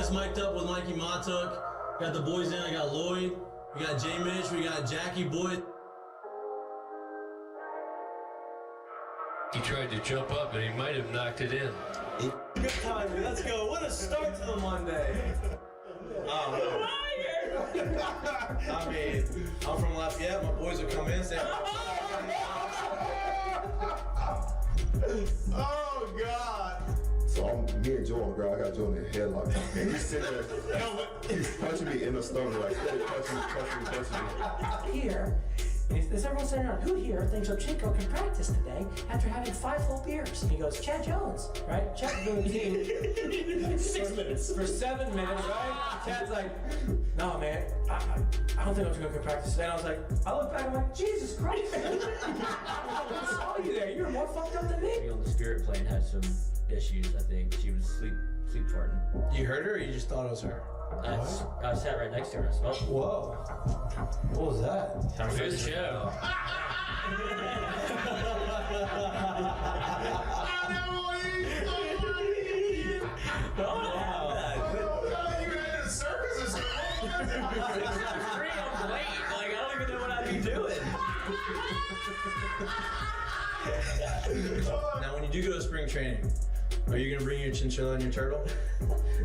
just mic'd up with Mikie Mahtook. Got the boys in. I got Lloyd. We got J. Mitch. We got Jackie Boyd. He tried to jump up, and he might have knocked it in. Good timing. Let's go. What a start to the Monday. I mean, I'm from Lafayette. My boys will come in and say, oh, God. So me and Joe on the ground, I got Joe in the headlock. And he's sitting there, he's punching me in the stomach, like, punching me. Here, is everyone sitting around? Who here thinks Ochenko can practice today after having 5 full beers? And he goes, Chad Jones, right? Chad's doing the team 6 minutes. For 7 minutes, right? Chad's like, no, man, I don't think Ochenko can practice today. And I was like, I look back, I'm like, Jesus Christ. I saw you there. You were more fucked up than me. On the spirit plane had some issues, I think. She was sleep farting. you heard her or you just thought it was her? I sat right next to her and I smelled it. Whoa. What was that? Time for the show. Now, when you do go to spring training, are you going to bring your chinchilla and your turtle?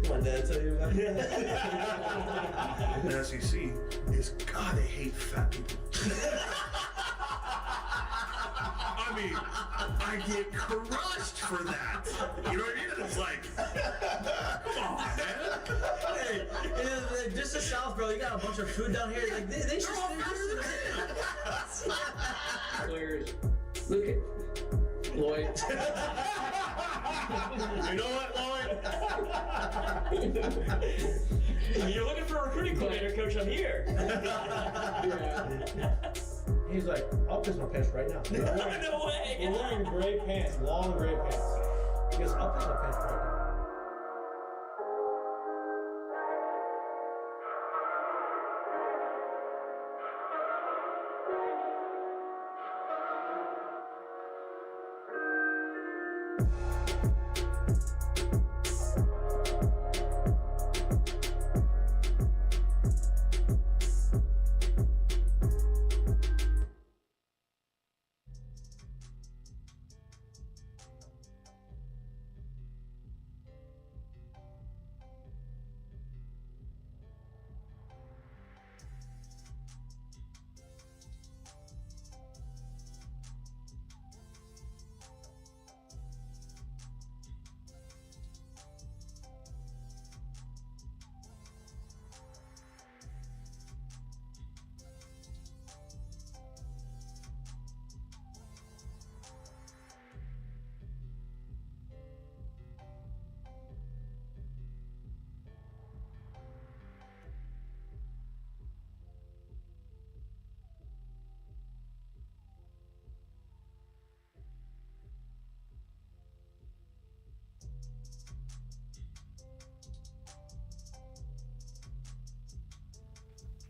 My dad tell you about it? The SEC is, God, they hate fat people. I mean, I get crushed for that. You know what I mean? It's like, come on, man. Hey, just the South, bro. You got a bunch of food down here. Like, they should all Players. Look at Lloyd. You know what, Lloyd? You're looking for a recruiting coordinator, coach. I'm here. He's like, I'll piss my pants right now. No way. We're wearing gray pants, long gray pants. He goes, I'll piss my pants right now.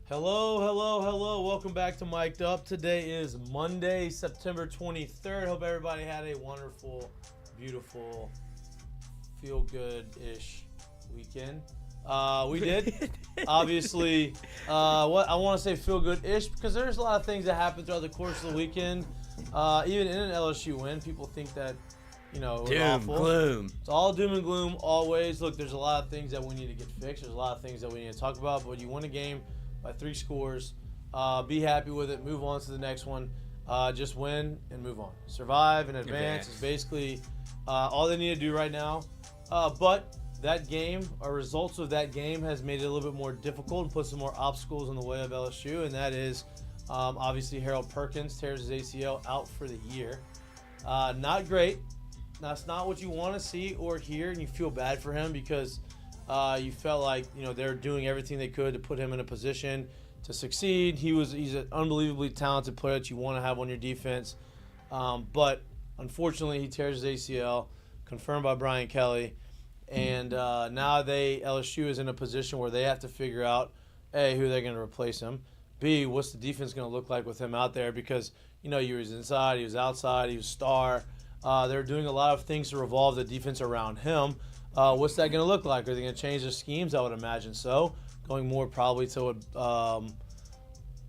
Hello. Welcome back to Mic'd Up. Today is Monday, September 23rd. Hope everybody had a wonderful, beautiful, feel-good-ish weekend. We did. Obviously, what I want to say feel-good-ish because there's a lot of things that happened throughout the course of the weekend. Even in an LSU win, people think that, it was awful. Gloom. It's all doom and gloom always. Look, there's a lot of things that we need to get fixed. There's a lot of things that we need to talk about, but you win a game by 3 scores. Be happy with it. Move on to the next one. Just win and move on. Survive and advance is basically all they need to do right now. But that game, or results of that game, has made it a little bit more difficult and put some more obstacles in the way of LSU, and that is obviously Harold Perkins tears his ACL out for the year. Not great. That's not what you want to see or hear, and you feel bad for him because you felt like they're doing everything they could to put him in a position to succeed. He's an unbelievably talented player that you want to have on your defense, but unfortunately he tears his ACL, confirmed by Brian Kelly, and now LSU is in a position where they have to figure out A, who they're going to replace him, B, what's the defense going to look like with him out there because he was inside, he was outside, he was star. They're doing a lot of things to revolve the defense around him. What's that going to look like? Are they going to change their schemes? I would imagine so. Going more probably to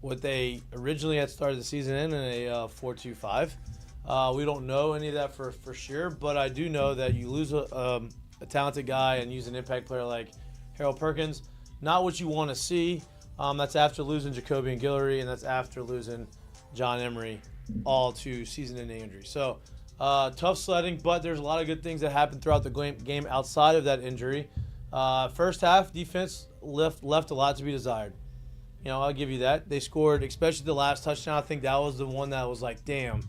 what they originally had started the season in a 4-2-5. We don't know any of that for sure, but I do know that you lose a talented guy and use an impact player like Harold Perkins. Not what you want to see. That's after losing Jacoby and Guillory, and that's after losing John Emery, all to season-ending injuries. So tough sledding, but there's a lot of good things that happened throughout the game outside of that injury. First half, defense left a lot to be desired. I'll give you that. They scored, especially the last touchdown. I think that was the one that was like, damn.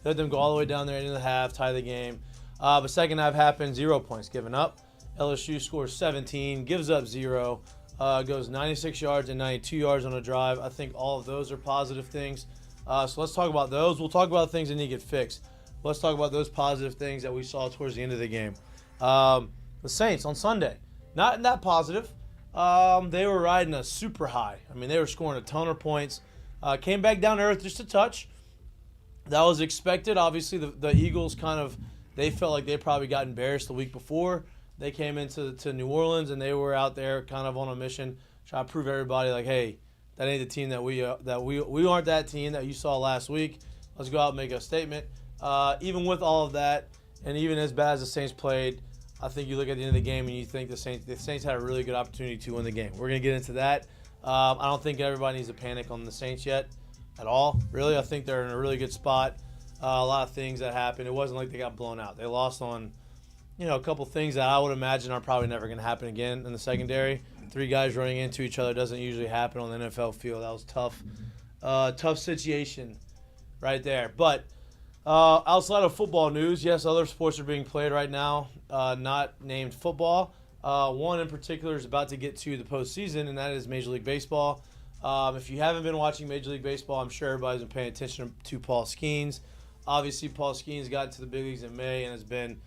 Let them go all the way down there into the half, tie the game. But second half happened, 0 points given up. LSU scores 17, gives up 0, goes 96 yards and 92 yards on a drive. I think all of those are positive things. So let's talk about those. We'll talk about things that need to get fixed. Let's talk about those positive things that we saw towards the end of the game. The Saints on Sunday, not that positive. They were riding a super high. I mean, they were scoring a ton of points. Came back down to earth just a touch. That was expected. Obviously, the Eagles they felt like they probably got embarrassed the week before. They came into New Orleans, and they were out there kind of on a mission, trying to prove everybody, like, hey, that ain't the team that we aren't that team that you saw last week. Let's go out and make a statement. Even with all of that, and even as bad as the Saints played, I think you look at the end of the game and you think the Saints had a really good opportunity to win the game. We're going to get into that. I don't think everybody needs to panic on the Saints yet at all. Really, I think they're in a really good spot. A lot of things that happened. It wasn't like they got blown out. They lost on, a couple things that I would imagine are probably never going to happen again in the secondary. 3 guys running into each other doesn't usually happen on the NFL field. That was tough. Tough situation right there. But outside of football news, yes, other sports are being played right now, not named football. One in particular is about to get to the postseason, and that is Major League Baseball. If you haven't been watching Major League Baseball, I'm sure everybody's been paying attention to Paul Skenes. Obviously, Paul Skenes got into the big leagues in May and has been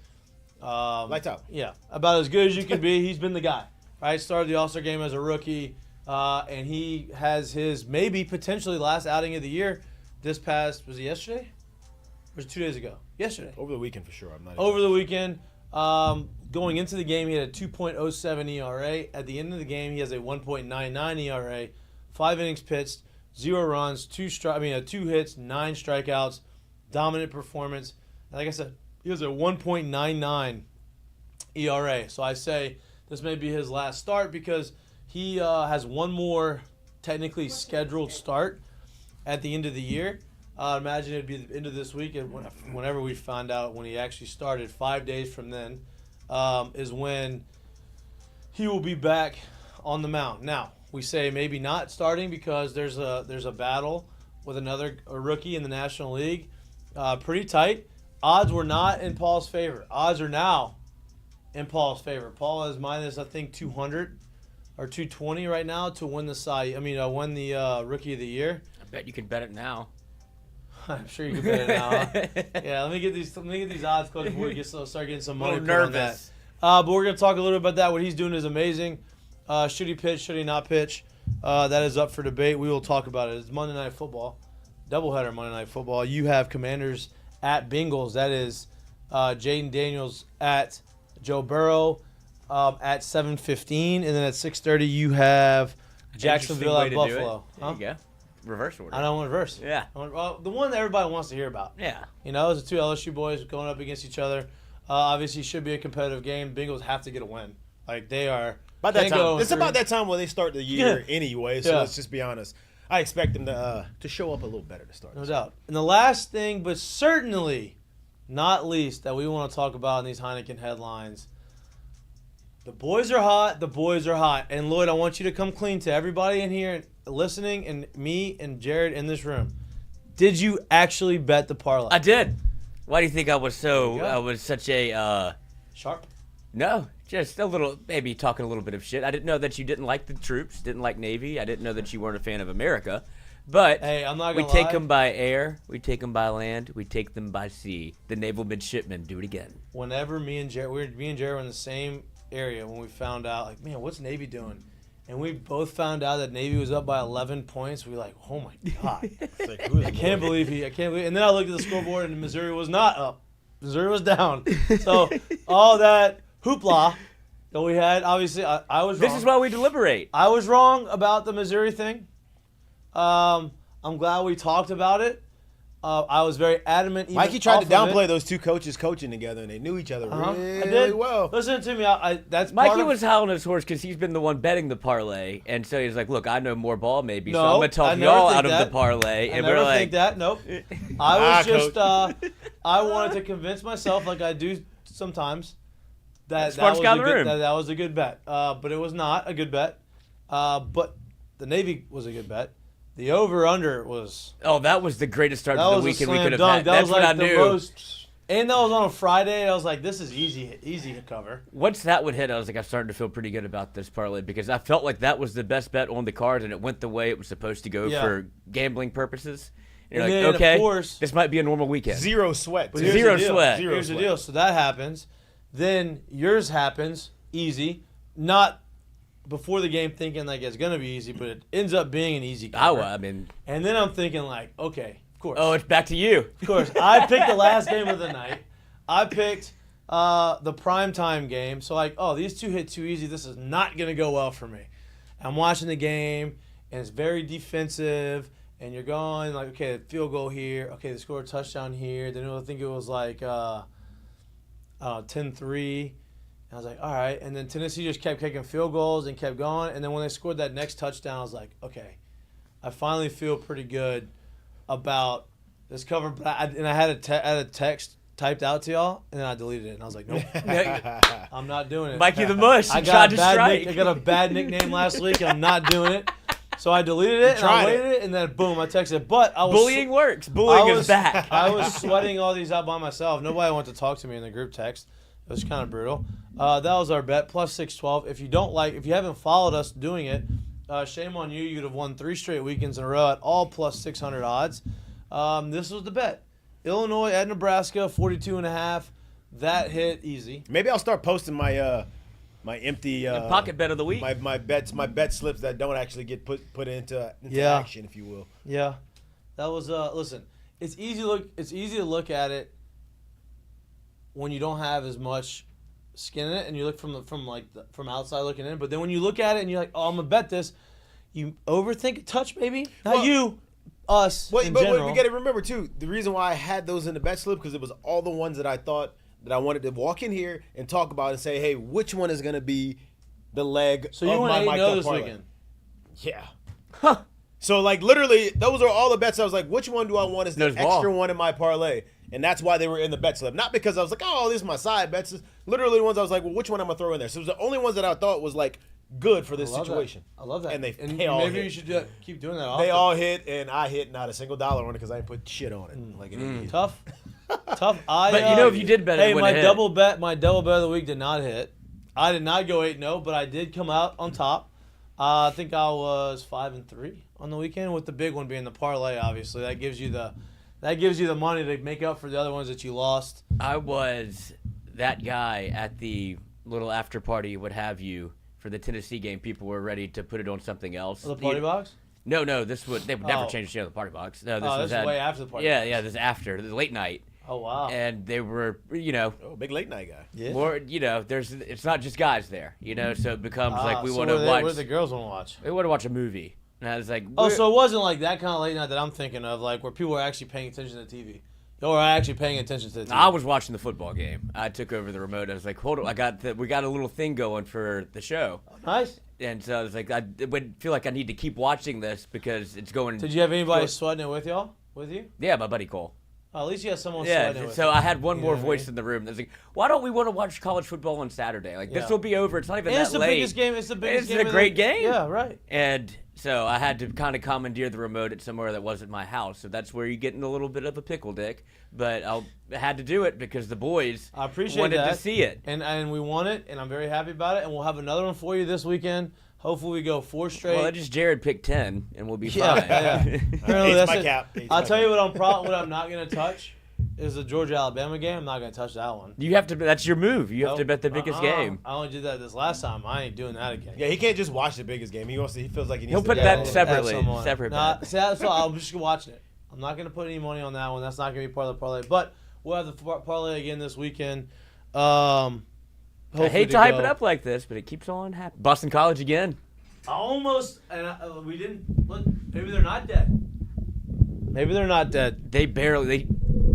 lights out. Yeah, about as good as you can be. He's been the guy, right? Started the All-Star game as a rookie, and he has his maybe potentially last outing of the year. Was it yesterday? Or was it 2 days ago? Yesterday. Over the weekend for sure. Over the weekend. Going into the game, he had a 2.07 ERA. At the end of the game, he has a 1.99 ERA. 5 innings pitched, 0 runs, 2 hits, 9 strikeouts. Dominant performance. And like I said, he has a 1.99 ERA. So I say this may be his last start because he has one more technically scheduled start at the end of the year. Imagine it'd be the end of this week, and whenever we find out when he actually started, 5 days from then, is when he will be back on the mound. Now, we say maybe not starting because there's a battle with another rookie in the National League. Pretty tight. Odds were not in Paul's favor. Odds are now in Paul's favor. Paul is minus, I think, 200 or 220 right now to win win the Rookie of the Year. I bet you could bet it now. I'm sure you can bet it now. Huh? Yeah, let me get these odds close before we start getting some money put on that. But we're gonna talk a little bit about that. What he's doing is amazing. Should he pitch? Should he not pitch? That is up for debate. We will talk about it. It's Monday Night Football, doubleheader Monday Night Football. You have Commanders at Bengals. That is Jaden Daniels at Joe Burrow at 7:15, and then at 6:30 you have Jacksonville at Buffalo. There you go. Reverse order. I don't want reverse. Yeah. The one that everybody wants to hear about. Yeah. Those are 2 LSU boys going up against each other. Obviously, should be a competitive game. Bengals have to get a win. Like, they are. By that time, it's about that time when they start the year anyway. So let's just be honest. I expect them to show up a little better to start. No doubt. And the last thing, but certainly not least, that we want to talk about in these Heineken headlines. The boys are hot. The boys are hot. And Lloyd, I want you to come clean to everybody in here listening, and me and Jared in this room. Did you actually bet the parlay? I did. Why do you think I was such a sharp? No, just a little, maybe talking a little bit of shit. I didn't know that you didn't like the troops, didn't like Navy. I didn't know that you weren't a fan of America. But hey, I'm not gonna we take them by air, we take them by land, we take them by sea. The naval midshipmen do it again. Whenever me and Jared were in the same area when we found out, like, man, what's Navy doing? And we both found out that Navy was up by 11 points. We were like, oh my god! I can't believe. And then I looked at the scoreboard, and Missouri was not up. Missouri was down. So all that hoopla that we had. Obviously, I was wrong. This is why we deliberate. I was wrong about the Missouri thing. I'm glad we talked about it. I was very adamant. Even Mikey tried to off of downplay it. those two coaches coaching together, and they knew each other I really did. well. Listen to me. That's Mikey part of, was howling his horse because he's been the one betting the parlay, and so he's like, "Look, I know more ball, maybe, so No, I'm gonna I talk never y'all think out of that. the parlay." I And never we're like, think that. Nope. I was just. Coach. I wanted to convince myself, like I do sometimes, that Smartest was guy a in the good, room. that was a good bet. But it was not a good bet. But the Navy was a good bet. The over/under was. "Oh, that was the greatest start That to the was a weekend we slam could have dunk. had." That That's was what like I the knew. most. And that was on a Friday. I was like, this is easy to cover. Once that would hit, I was like, I'm starting to feel pretty good about this parlay because I felt like that was the best bet on the card, and it went the way it was supposed to go Yeah. for gambling purposes. And And you're then, like, of okay, course- this might be a normal weekend. Zero sweat. But too. here's Zero the deal. sweat. Zero Here's sweat. the deal. So that happens. Then yours happens easy. Not before the game thinking like it's going to be easy, but it ends up being an easy cover. I mean, And then I'm thinking like, okay, of course. oh, it's back to you. Of course. I picked the last game of the night. I picked the primetime game. So like, oh, these two hit too easy. This is not going to go well for me. I'm watching the game, and it's very defensive. And you're going like, okay, field goal here. Okay, they scored a touchdown here. Then I think it was like 10-3. I was like, all right. And then Tennessee just kept kicking field goals and kept going. And then when they scored that next touchdown, I was like, okay, I finally feel pretty good about this cover. But I had a text typed out to y'all, and then I deleted it. And I was like, nope, I'm not doing it. Mikey the Mush, I you got, tried a to bad strike. I got a bad nickname last week. I'm not doing it. So I deleted it, and I waited it, and then boom, I texted. But I was Bullying works. Bullying is back. I was sweating all these out by myself. Nobody wanted to talk to me in the group text. It was kind of brutal. That was our bet, plus 612. If you haven't followed us doing it, shame on you. You'd have won 3 straight weekends in a row at all plus 600 odds. This was the bet. Illinois at Nebraska, 42.5. That hit easy. Maybe I'll start posting my my empty Pocket bet of the week. my bet slips that don't actually get put into Yeah. action, if you will. Yeah, that was listen. It's easy to look at it when you don't have as much skin in it, and you look from outside looking in. But then when you look at it and you're like, oh, I'm gonna bet this, you overthink a touch, maybe. Not Well- you, us in But general. we got to remember too, the reason why I had those in the bet slip because it was all the ones that I thought that I wanted to walk in here and talk about and say, hey, which one is gonna be the leg So you of want my 8-0 mic'd up this parlay? weekend? Yeah. So like literally, those are all the bets. I was like, which one do I want as the Knows ball. extra one in my parlay? And that's why they were in the bet slip. Not because I was like, oh, these are my side bets. It's literally the ones I was like, well, which one am I throwing in there? So it was the only ones that I thought was like good for this I love that. situation. I love that. And they all maybe hit. you should keep doing that. Often. They all hit, and I hit not a single dollar on it because I didn't put shit on it. Like an idiot. tough. But you know, if you did bet it, hey, it my would've hit. double bet of the week did not hit. I did not go 8-0, but I did come out on top. I think I was 5-3 on the weekend, with the big one being the parlay. Obviously, that gives you the money to make up for the other ones that you lost. I was that guy at the little after party, what have you, for the Tennessee game. People were ready to put it on something else. The party box. No, they would never Oh. change the channel of the party box. No, This is way after the party. Yeah, box. yeah, this is after the late night, Oh wow. and they were, Oh, big late night guy. Yeah. more, it's not just guys there, so it becomes like we so want to what watch. do the girls want to watch? We want to watch a movie, and I was like, Oh, we're- so it wasn't like that kind of late night that I'm thinking of, like where people are actually paying attention to the TV. Or actually paying attention to the TV. I was watching the football game. I took over the remote. I was like, hold on, we got a little thing going for the show. Nice. And so I was like, I would feel like I need to keep watching this because it's going. Did you have anybody Go- sweating it with y'all? With you? Yeah, my buddy Cole. Oh, at least you had someone sweating it Yeah, with so you. I had one You more know what I voice mean? in the room. I was like, why don't we want to watch college football on Saturday? Like, Yeah. this will be over. It's not even And that it's the late. biggest game. It's the biggest It's game. a of the- great game. Yeah, right. And so I had to kind of commandeer the remote at somewhere that wasn't my house. So that's where you get in a little bit of a pickle, Dick. But I had to do it because the boys I appreciate wanted that. to see it. And we won it, and I'm very happy about it. And we'll have another one for you this weekend. Hopefully we go 4 straight. Well, I just Jared picked 10, and we'll be Yeah, fine. yeah. Apparently Hates that's my it. cap. Hates I'll my tell you cap. what I'm not going to touch is the Georgia-Alabama game. I'm not going to touch that one. You have to. That's your move. You have to Nope. bet the biggest game. I only did that this last time. I ain't doing that again. Yeah, he can't just watch the biggest game. He feels like he needs He'll to put bet that all of it. separately. Have someone. Separate Nah, bet. see, that's all. I'm just watching it. I'm not going to put any money on that one. That's not going to be part of the parlay. But we'll have the parlay again this weekend. I hate to hype it up like this, but it keeps on happening. Boston College again. Almost, and we didn't look. Maybe they're not dead. Maybe they're not dead, They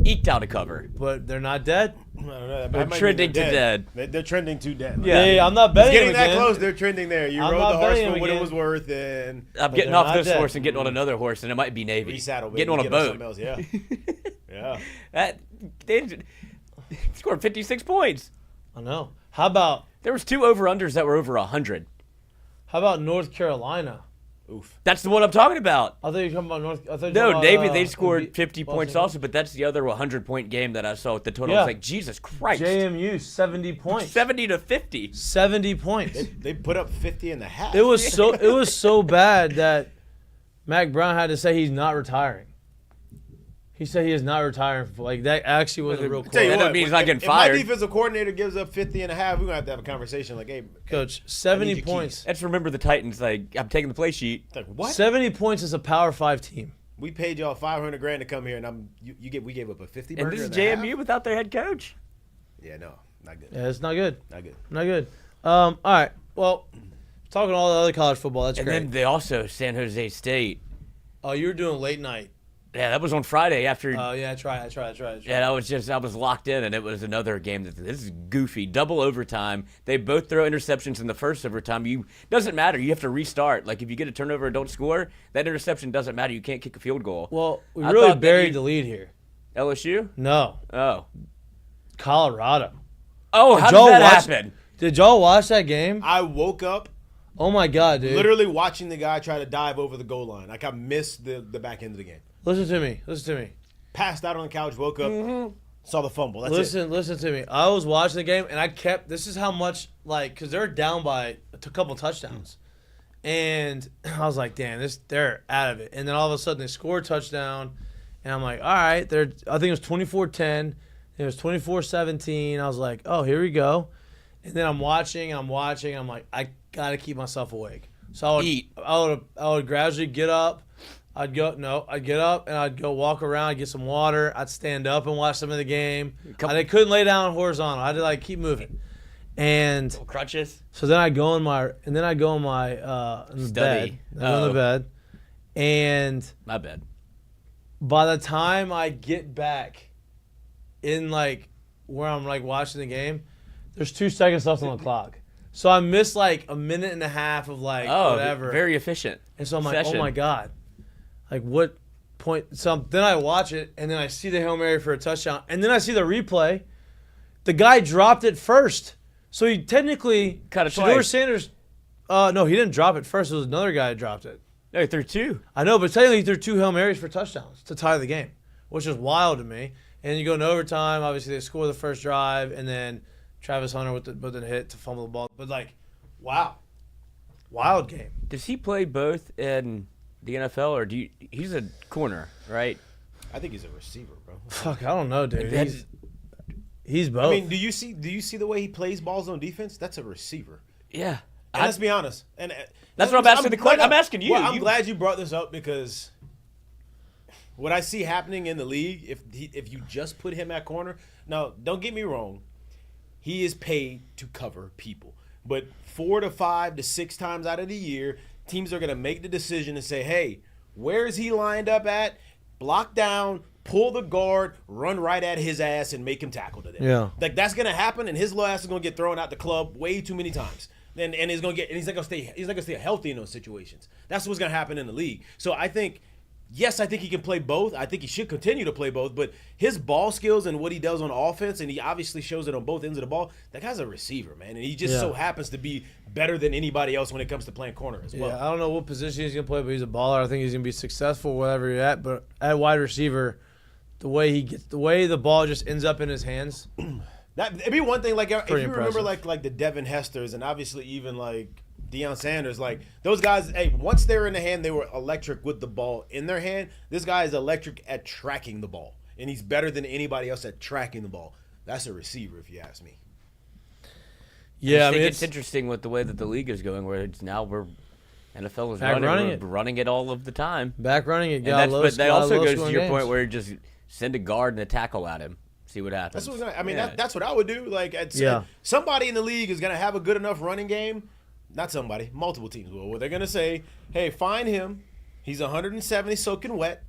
eked out a cover. but they're not dead. I don't know. That They're might mean trending to dead. They're trending to dead. Yeah. Hey, I'm not It's betting getting them that again. close. They're trending there. You I'm rode not the horse betting for them what it again. was worth, and I'm But getting they're off not this dead. horse and getting on another horse, and it might be Navy. resaddle. Baby. Getting on a Get boat. something else. Yeah, yeah. That, they scored 56 points. I know. How about There was 2 over-unders that were over 100. North Carolina? Oof. That's the one I'm talking about. I thought you were talking about North. I thought you were No, talking Navy, about, they scored 50 Boston points College. also, but that's the other 100-point game that I saw with the total. I Yeah. was like, Jesus Christ. JMU 70 points. 70 to 50. 70 points. They put up 50 and a half. It was so bad that Mac Brown had to say he's not retiring. He said he is not retiring. Like that actually was a real Tell you That quote. doesn't mean he's not getting if fired. my defensive coordinator gives up 50 and a half, we're going to have a conversation like, hey, Coach, I 70 need your points. Let's remember the Titans. Like, I'm taking the play sheet. like, what? 70 points is a Power 5 team. We paid y'all $500,000 to come here, and we gave up a 50 And burger this is and a half? JMU without their head coach. Yeah, no, not good. Yeah, it's not good. Not good. Not good. All right. Well, talking all the other college football, that's And great. then they also, San Jose State. Oh, you were doing late night. Yeah, that was on Friday after. Oh, yeah, I tried. Yeah, I was locked in, and it was another game. This is goofy. Double overtime. They both throw interceptions in the first overtime. Doesn't matter. You have to restart. Like, if you get a turnover and don't score, that interception doesn't matter. You can't kick a field goal. Well, we I really thought that buried you- the lead here. LSU? No. Oh. Colorado. Oh, how y'all did that watch- happen? Did y'all watch that game? I woke up Oh, my God, dude. literally watching the guy try to dive over the goal line. Like, I missed the back end of the game. Listen to me. Passed out on the couch, woke up, saw the fumble. That's it. Listen to me. I was watching the game, and this is how much, because they're down by a couple touchdowns. And I was like, damn, they're out of it. And then all of a sudden, they score a touchdown. And I'm like, all right. I think it was 24-10. It was 24-17. I was like, oh, here we go. And then I'm watching. I'm like, I got to keep myself awake. So I would gradually get up. I'd get up and I'd go walk around, I'd get some water. I'd stand up and watch some of the game. I couldn't lay down horizontal. I had to keep moving. And Little crutches. so then I go in my in the bed. I go in the bed. And My bad. by the time I get back in where I'm watching the game, there's 2 seconds left on the clock. So I missed a minute and a half of whatever. Very efficient. And so I'm like, session. oh my God. What point? So then I watch it, and then I see the Hail Mary for a touchdown. And then I see the replay. The guy dropped it first. So he technically, Cut it Shedeur twice. Sanders, no, he didn't drop it first. It was another guy that dropped it. No, he threw 2. I know, but technically he threw 2 Hail Marys for touchdowns to tie the game, which is wild to me. And you go into overtime. Obviously, they score the first drive, and then Travis Hunter with the hit to fumble the ball. But, wow. Wild game. Does he play both in the NFL, or he's a corner, right? I think he's a receiver, bro. Fuck, I don't know, dude. That's- He's both. I mean, do you see the way he plays balls on defense? That's a receiver. Yeah. And let's be honest. And That's what I'm asking the question. I'm asking you. Well, I'm You- glad you brought this up because what I see happening in the league, if you just put him at corner, now don't get me wrong, he is paid to cover people, but 4 to 5 to 6 times out of the year, teams are going to make the decision and say, hey, where is he lined up at? Block down, pull the guard, run right at his ass, and make him tackle today. Yeah. That's gonna happen, and his little ass is gonna get thrown out the club way too many times. And he's not gonna stay healthy in those situations. That's what's gonna happen in the league. So I think he can play both. I think he should continue to play both, but his ball skills and what he does on offense, and he obviously shows it on both ends of the ball, that guy's a receiver, man. And he just so happens to be better than anybody else when it comes to playing corner as well. Yeah, I don't know what position he's going to play, but he's a baller. I think he's going to be successful wherever you're at. But at wide receiver, the way the ball just ends up in his hands. It'd be one thing, if you remember impressive. like the Devin Hesters and obviously even Deion Sanders, those guys, once they were in the hand, they were electric with the ball in their hand. This guy is electric at tracking the ball, and he's better than anybody else at tracking the ball. That's a receiver, if you ask me. Yeah, I think it's interesting with the way that the league is going, where it's now NFL is Back running it all of the time. back running it. And that also goes to your point where you just send a guard and a tackle at him. See what happens. That's what I mean. Yeah. That's what I would do. Like, somebody in the league is gonna have a good enough running game. Not somebody, multiple teams will. Where they're gonna say, "Hey, find him. He's 170 soaking wet.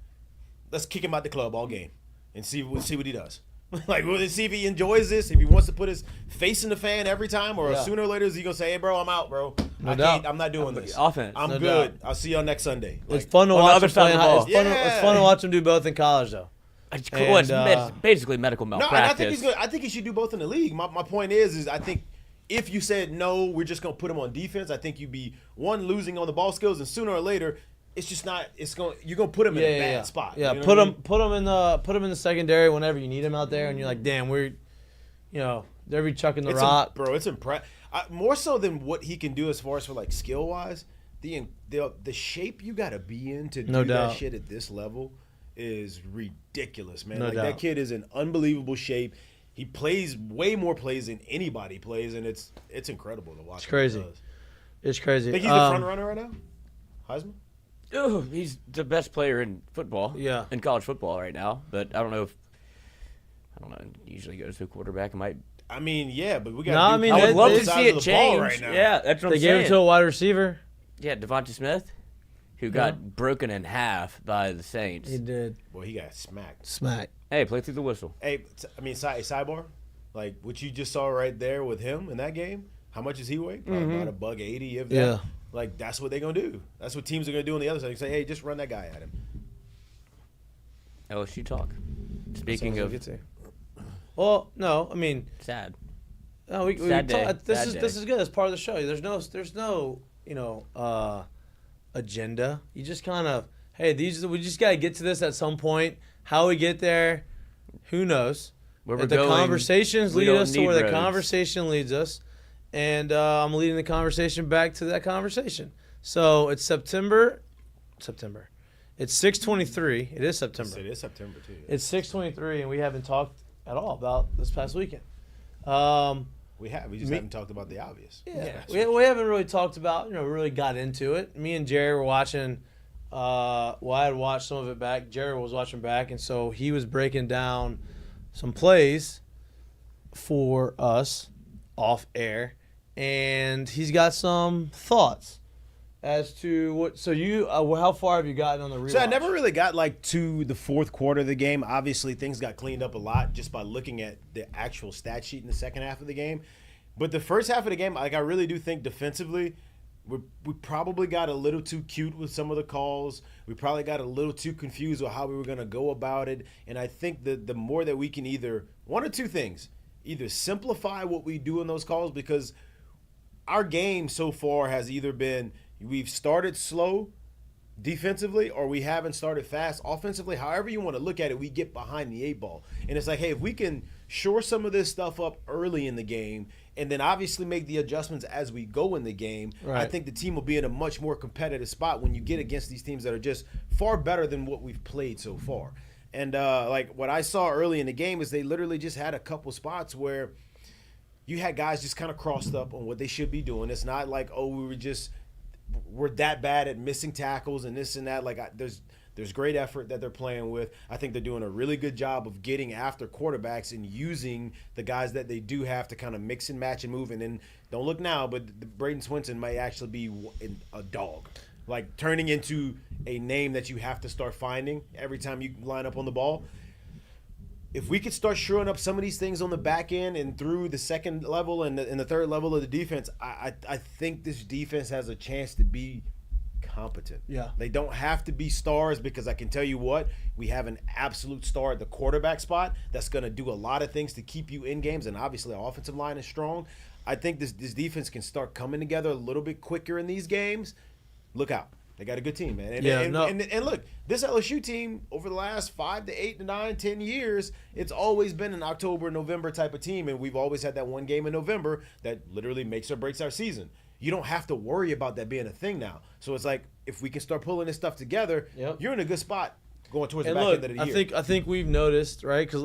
Let's kick him out the club all game and see what he does." Like, we'll see if he enjoys this, if he wants to put his face in the fan every time, or sooner or later is he gonna say, "Hey, bro, I'm out, bro. I'm not doing this. Offense. I'm No good. doubt. I'll see y'all next Sunday." It's Like, fun to on the watch other him side of play. the ball. It's fun to watch him do both in college, though. It's basically medical no, malpractice. and I think he's good. I think he should do both in the league. My point is I think if you said no, we're just gonna put him on defense, I think you'd be losing on the ball skills, and sooner or later, it's just not. You're gonna put him in a bad spot. Yeah, you know put what I him mean? put him in the secondary whenever you need him out there, and you're like, damn, they'll be chucking the rock. Bro, it's impressive. More so than what he can do as far as for like skill wise, the shape you gotta be in to do that shit at this level is ridiculous, man. No doubt. That kid is in unbelievable shape. He plays way more plays than anybody plays, and it's incredible to watch. It's crazy. It's crazy. Think he's the front runner right now? Heisman? Oh, he's the best player in football. Yeah. In college football right now, but I don't know. It usually goes to a quarterback. It might. I mean, yeah, but we got. No, I mean, I would love they- to see it change. right now. Yeah, that's what They I'm gave saying. it to a wide receiver. Yeah, Devonta Smith, who got broken in half by the Saints. He did. Boy, he got smacked. Smack. Hey, play through the whistle. Hey, sidebar, like what you just saw right there with him in that game. How much is he weigh? Probably about $180 if that. Yeah. Like that's what they're gonna do. That's what teams are gonna do on the other side. They say, hey, just run that guy at him. LSU talk. Speaking of Well, no, I mean, sad. no, we Sad day. this Sad is day. this is good. It's part of the show. There's no agenda. You just kind of we just gotta get to this at some point. How we get there, who knows? Where we're If the going, conversations we lead don't us to need where the roads. conversation leads us, and I'm leading the conversation back to that conversation. So it's September. It's 6:23. It is September. It is September too. It's 6:23, and we haven't talked at all about this past weekend. We just haven't talked about the obvious. Yeah, we haven't really talked about, really got into it. Me and Jerry were watching. I had watched some of it back. Jerry was watching back, and so he was breaking down some plays for us off air, and he's got some thoughts as to what. So how far have you gotten on the rewatch? So I never really got to the fourth quarter of the game. Obviously, things got cleaned up a lot just by looking at the actual stat sheet in the second half of the game. But the first half of the game, I really do think defensively, we probably got a little too cute with some of the calls. We probably got a little too confused with how we were going to go about it. And I think the more that we can one or two things, either simplify what we do in those calls, because our game so far has either been we've started slow defensively or we haven't started fast offensively. However you want to look at it, we get behind the eight ball. And it's like, hey, if we can shore some of this stuff up early in the game and then obviously make the adjustments as we go in the game, right, I think the team will be in a much more competitive spot when you get against these teams that are just far better than what we've played so far. And what I saw early in the game is they literally just had a couple spots where you had guys just kind of crossed up on what they should be doing. It's not like, oh, we're that bad at missing tackles and this and that. There's great effort that they're playing with. I think they're doing a really good job of getting after quarterbacks and using the guys that they do have to kind of mix and match and move. And then don't look now, but Braden Swinson might actually be a dog, like turning into a name that you have to start finding every time you line up on the ball. If we could start shoring up some of these things on the back end and through the second level and the third level of the defense, I think this defense has a chance to be competent. Yeah. They don't have to be stars, because I can tell you what, we have an absolute star at the quarterback spot that's going to do a lot of things to keep you in games, and obviously our offensive line is strong. I think this defense can start coming together a little bit quicker in these games. Look out. They got a good team, man. And look, this LSU team over the last 5 to 8 to 9, 10 years, it's always been an October, November type of team, and we've always had that one game in November that literally makes or breaks our season. You don't have to worry about that being a thing now. So it's like, if we can start pulling this stuff together, you're in a good spot going towards the back end of the year. I think we've noticed, right? Because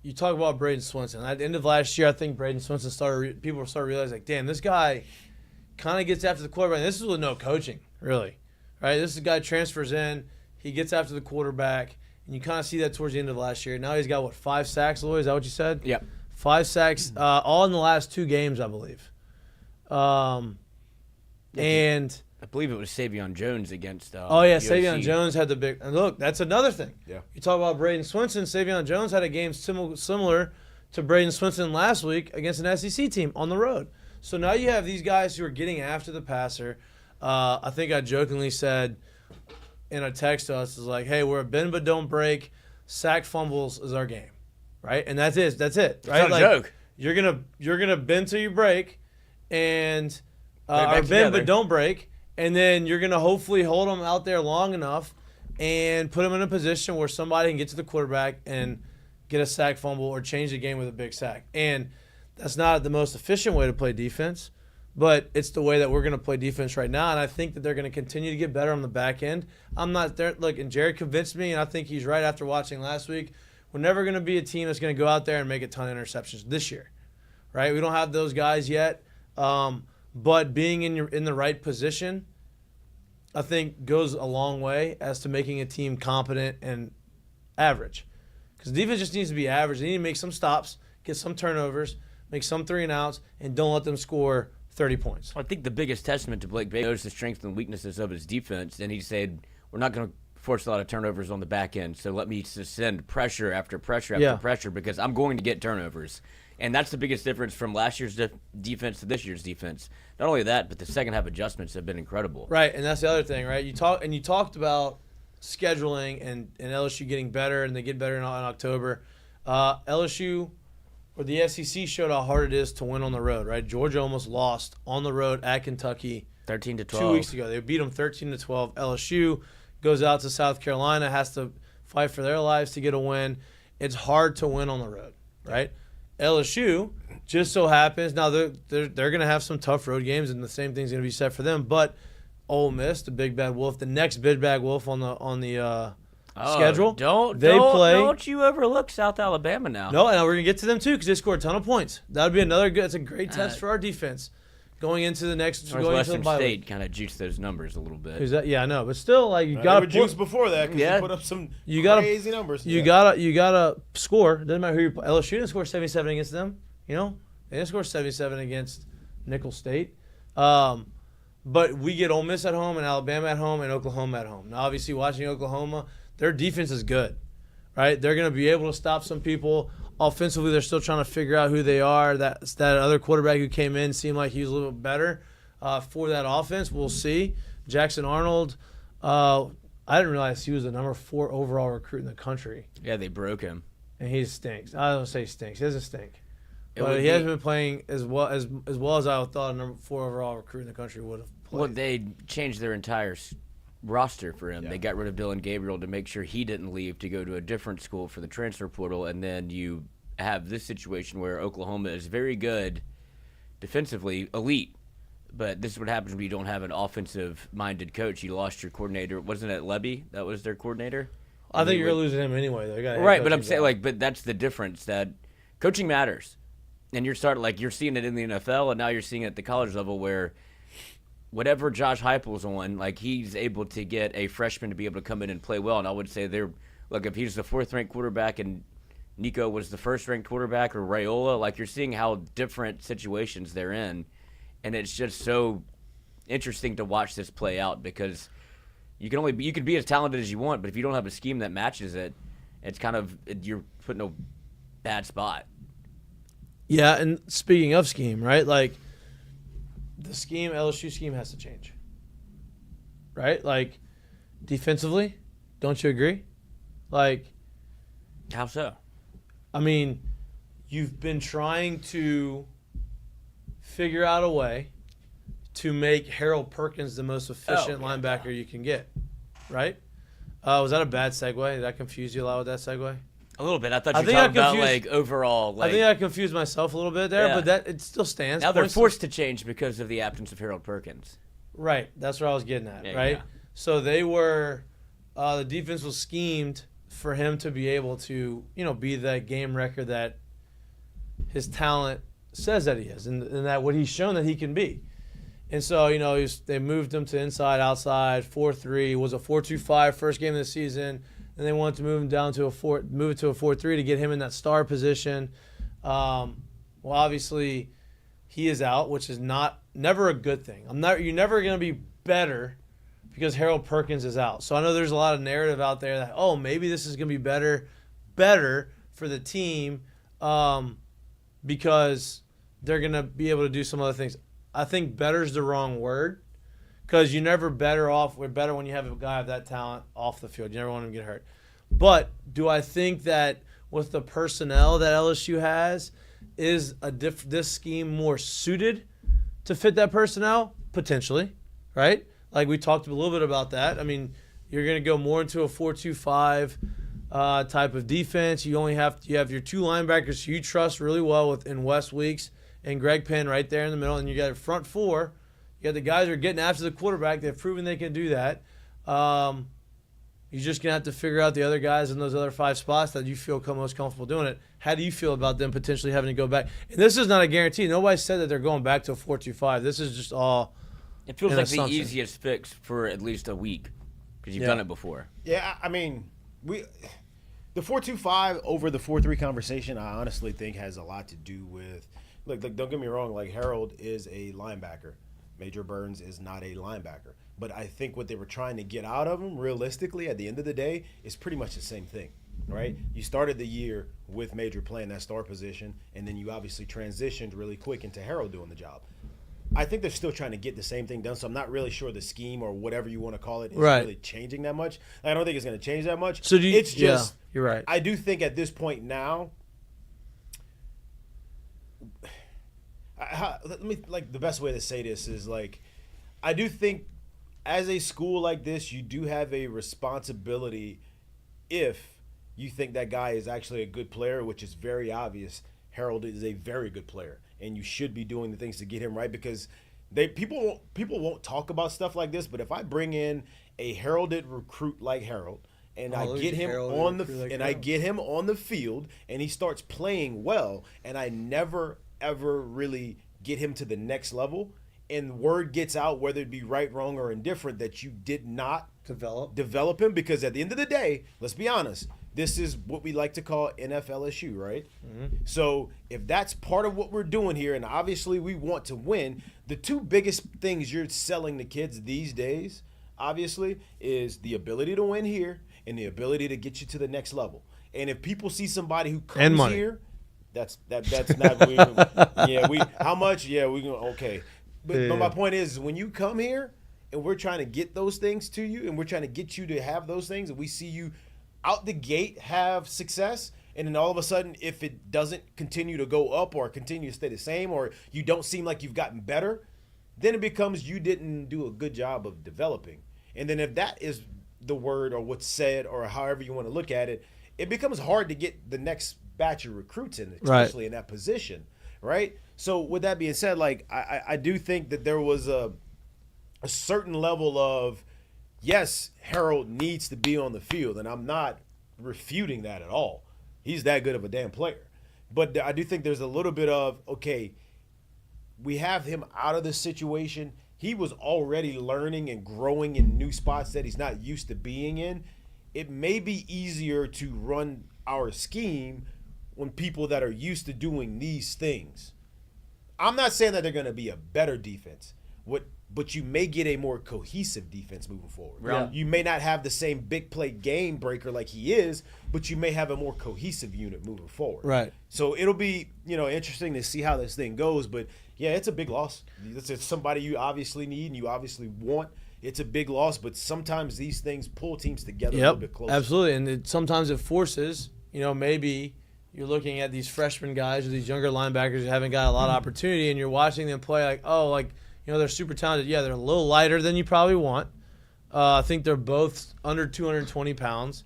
you talk about Braden Swinson. At the end of last year, I think Braden Swinson people started realizing, damn, this guy kind of gets after the quarterback. And this is with no coaching, really, right? This is a guy transfers in, he gets after the quarterback, And you kind of see that towards the end of last year. Now he's got, 5 sacks, Lloyd? Is that what you said? Yep. 5 sacks, all in the last 2 games, I believe. And I believe it was Savion Jones against. USC. USC. Savion Jones had the big. And look, that's another thing. Yeah. You talk about Braden Swinson. Savion Jones had a game similar to Braden Swinson last week against an SEC team on the road. So now you have these guys who are getting after the passer. I think I jokingly said in a text to us, is like, hey, we're a bend but don't break. Sack fumbles is our game, right? And that's it. Right? It's not a joke. You're gonna bend till you break, and Right back or bend together. but don't break, and then you're gonna hopefully hold them out there long enough and put them in a position where somebody can get to the quarterback and get a sack fumble or change the game with a big sack. And that's not the most efficient way to play defense, but it's the way that we're going to play defense right now, and I think that they're going to continue to get better on the back end. I'm not there. Look, and Jared convinced me, and I think he's right after watching last week. We're never going to be a team that's going to go out there and make a ton of interceptions this year, right? We don't have those guys yet, but being in the right position, I think, goes a long way as to making a team competent and average. Because defense just needs to be average. They need to make some stops, get some turnovers, make some 3-and-outs, and don't let them score 30 points. I think the biggest testament to Blake Baker knows the strengths and weaknesses of his defense, and he said, we're not going to force a lot of turnovers on the back end, so let me just send pressure after pressure after pressure because I'm going to get turnovers. And that's the biggest difference from last year's defense to this year's defense. Not only that, but the second half adjustments have been incredible. Right, and that's the other thing, right? You talked about scheduling and LSU getting better, and they get better in October. LSU or the SEC showed how hard it is to win on the road, right? Georgia almost lost on the road at Kentucky 13-12. 2 weeks ago. They beat them 13-12. LSU goes out to South Carolina, has to fight for their lives to get a win. It's hard to win on the road, right? LSU just so happens now they're going to have some tough road games, and the same thing's going to be set for them. But Ole Miss, the big bad wolf, the next big bad wolf on the schedule. Don't you overlook South Alabama now. No, and we're going to get to them too because they scored a ton of points. That would be another good. It's a great test for our defense going into the next. Northwestern State kind of juiced those numbers a little bit. Who's that? Yeah, I know, but still, like you got to juice before that because you put up some crazy numbers. You gotta score. Doesn't matter who you play. LSU didn't score 77 against them. You know, they didn't score 77 against Nicholls State. But we get Ole Miss at home and Alabama at home and Oklahoma at home. Now, obviously, watching Oklahoma, their defense is good, right? They're going to be able to stop some people. Offensively, they're still trying to figure out who they are. That other quarterback who came in seemed like he was a little bit better for that offense. We'll see. Jackson Arnold, I didn't realize he was the number 4 overall recruit in the country. Yeah, they broke him. And he stinks. I don't say stinks. He doesn't stink. But he hasn't been playing as well as I thought a number 4 overall recruit in the country would have played. Well, they changed their entire roster for him. Yeah. They got rid of Dylan Gabriel to make sure he didn't leave to go to a different school for the transfer portal, and then you have this situation where Oklahoma is very good defensively, elite, but this is what happens when you don't have an offensive-minded coach. You lost your coordinator. Wasn't it Levy that was their coordinator? I think you're losing him anyway. Though. Right, but I'm saying, but that's the difference, that coaching matters. And you're seeing it in the NFL, and now you're seeing it at the college level where whatever Josh Heupel's on, he's able to get a freshman to be able to come in and play well. And I would say if he's the 4th-ranked quarterback and Nico was the 1st-ranked quarterback or Raiola, you're seeing how different situations they're in. And it's just so interesting to watch this play out because you can be as talented as you want, but if you don't have a scheme that matches it, it's you're put in a bad spot. Yeah, and speaking of scheme, right? The scheme, LSU scheme has to change. Right? Defensively, don't you agree? How so? I mean, you've been trying to figure out a way to make Harold Perkins the most efficient linebacker you can get. Right? Was that a bad segue? Did I confuse you a lot with that segue? A little bit. I thought you were talking about overall. I think I confused myself a little bit there, but it still stands. Now they're forced to change because of the absence of Harold Perkins. Right. That's what I was getting at, right? Yeah. So they were the defense was schemed for him to be able to, be that game record that his talent says that he is, and that what he's shown that he can be. And so, they moved him to inside, outside, 4-3, was a 4-2-5 first game of the season. and they wanted to move it to a 4-3 to get him in that star position. Well, obviously, he is out, which is never a good thing. You're never going to be better because Harold Perkins is out. So I know there's a lot of narrative out there that, oh, maybe this is going to be better for the team because they're going to be able to do some other things. I think better is the wrong word because you're never better off. We're better when you have a guy of that talent off the field. You never want him to get hurt. But do I think that with the personnel that LSU has, is this scheme more suited to fit that personnel? Potentially, right? Like we talked a little bit about that. I mean, you're going to go more into a 4-2-5 type of defense. You have your two linebackers who you trust really well in Wes Weeks and Greg Penn right there in the middle, and you got a front four. You got the guys who are getting after the quarterback. They've proven they can do that. You're just going to have to figure out the other guys in those other 5 spots that you feel most comfortable doing it. How do you feel about them potentially having to go back? And this is not a guarantee. Nobody said that they're going back to a 4-2-5. This is just all It feels an like assumption. the easiest fix for at least a week because you've done it before. Yeah, I mean, the 4-2-5 over the 4-3 conversation, I honestly think has a lot to do with, like don't get me wrong, like Harold is a linebacker. Major Burns is not a linebacker. But I think what they were trying to get out of him, realistically, at the end of the day, is pretty much the same thing, right? You started the year with Major playing that star position, and then you obviously transitioned really quick into Harold doing the job. I think they're still trying to get the same thing done, so I'm not really sure the scheme or whatever you want to call it is really changing that much. I don't think it's going to change that much. So it's just, you're right. I do think at this point now, the best way to say this is I do think as a school like this, you do have a responsibility if you think that guy is actually a good player, which is very obvious. Harold is a very good player, and you should be doing the things to get him right because people won't talk about stuff like this. But if I bring in a heralded recruit like Harold, and I get him on the field, and he starts playing well, and I never ever really get him to the next level, and word gets out, whether it be right, wrong, or indifferent, that you did not develop him, because at the end of the day, let's be honest, this is what we like to call NFLSU, right? Mm-hmm. So if that's part of what we're doing here, and obviously we want to win, the two biggest things you're selling to kids these days, obviously, is the ability to win here and the ability to get you to the next level. And if people see somebody who comes here, that's not how much? Yeah, we can okay. But my point is, when you come here and we're trying to get those things to you, and we're trying to get you to have those things, and we see you out the gate have success, and then all of a sudden, if it doesn't continue to go up or continue to stay the same, or you don't seem like you've gotten better, then it becomes you didn't do a good job of developing. And then if that is the word or what's said or however you want to look at it, it becomes hard to get the next batch of recruits in, especially in that position, right? So with that being said, I do think that there was a certain level of, yes, Harold needs to be on the field, and I'm not refuting that at all. He's that good of a damn player. But I do think there's a little bit of, okay, we have him out of this situation. He was already learning and growing in new spots that he's not used to being in. It may be easier to run our scheme when people that are used to doing these things. I'm not saying that they're going to be a better defense, but you may get a more cohesive defense moving forward. Yeah. You may not have the same big play game breaker like he is, but you may have a more cohesive unit moving forward. Right. So it'll be, interesting to see how this thing goes. But yeah, it's a big loss. It's somebody you obviously need and you obviously want. It's a big loss, but sometimes these things pull teams together a little bit closer. Absolutely, and sometimes it forces, maybe you're looking at these freshman guys or these younger linebackers who haven't got a lot of opportunity, and you're watching them play they're super talented. Yeah, they're a little lighter than you probably want. I think they're both under 220 pounds.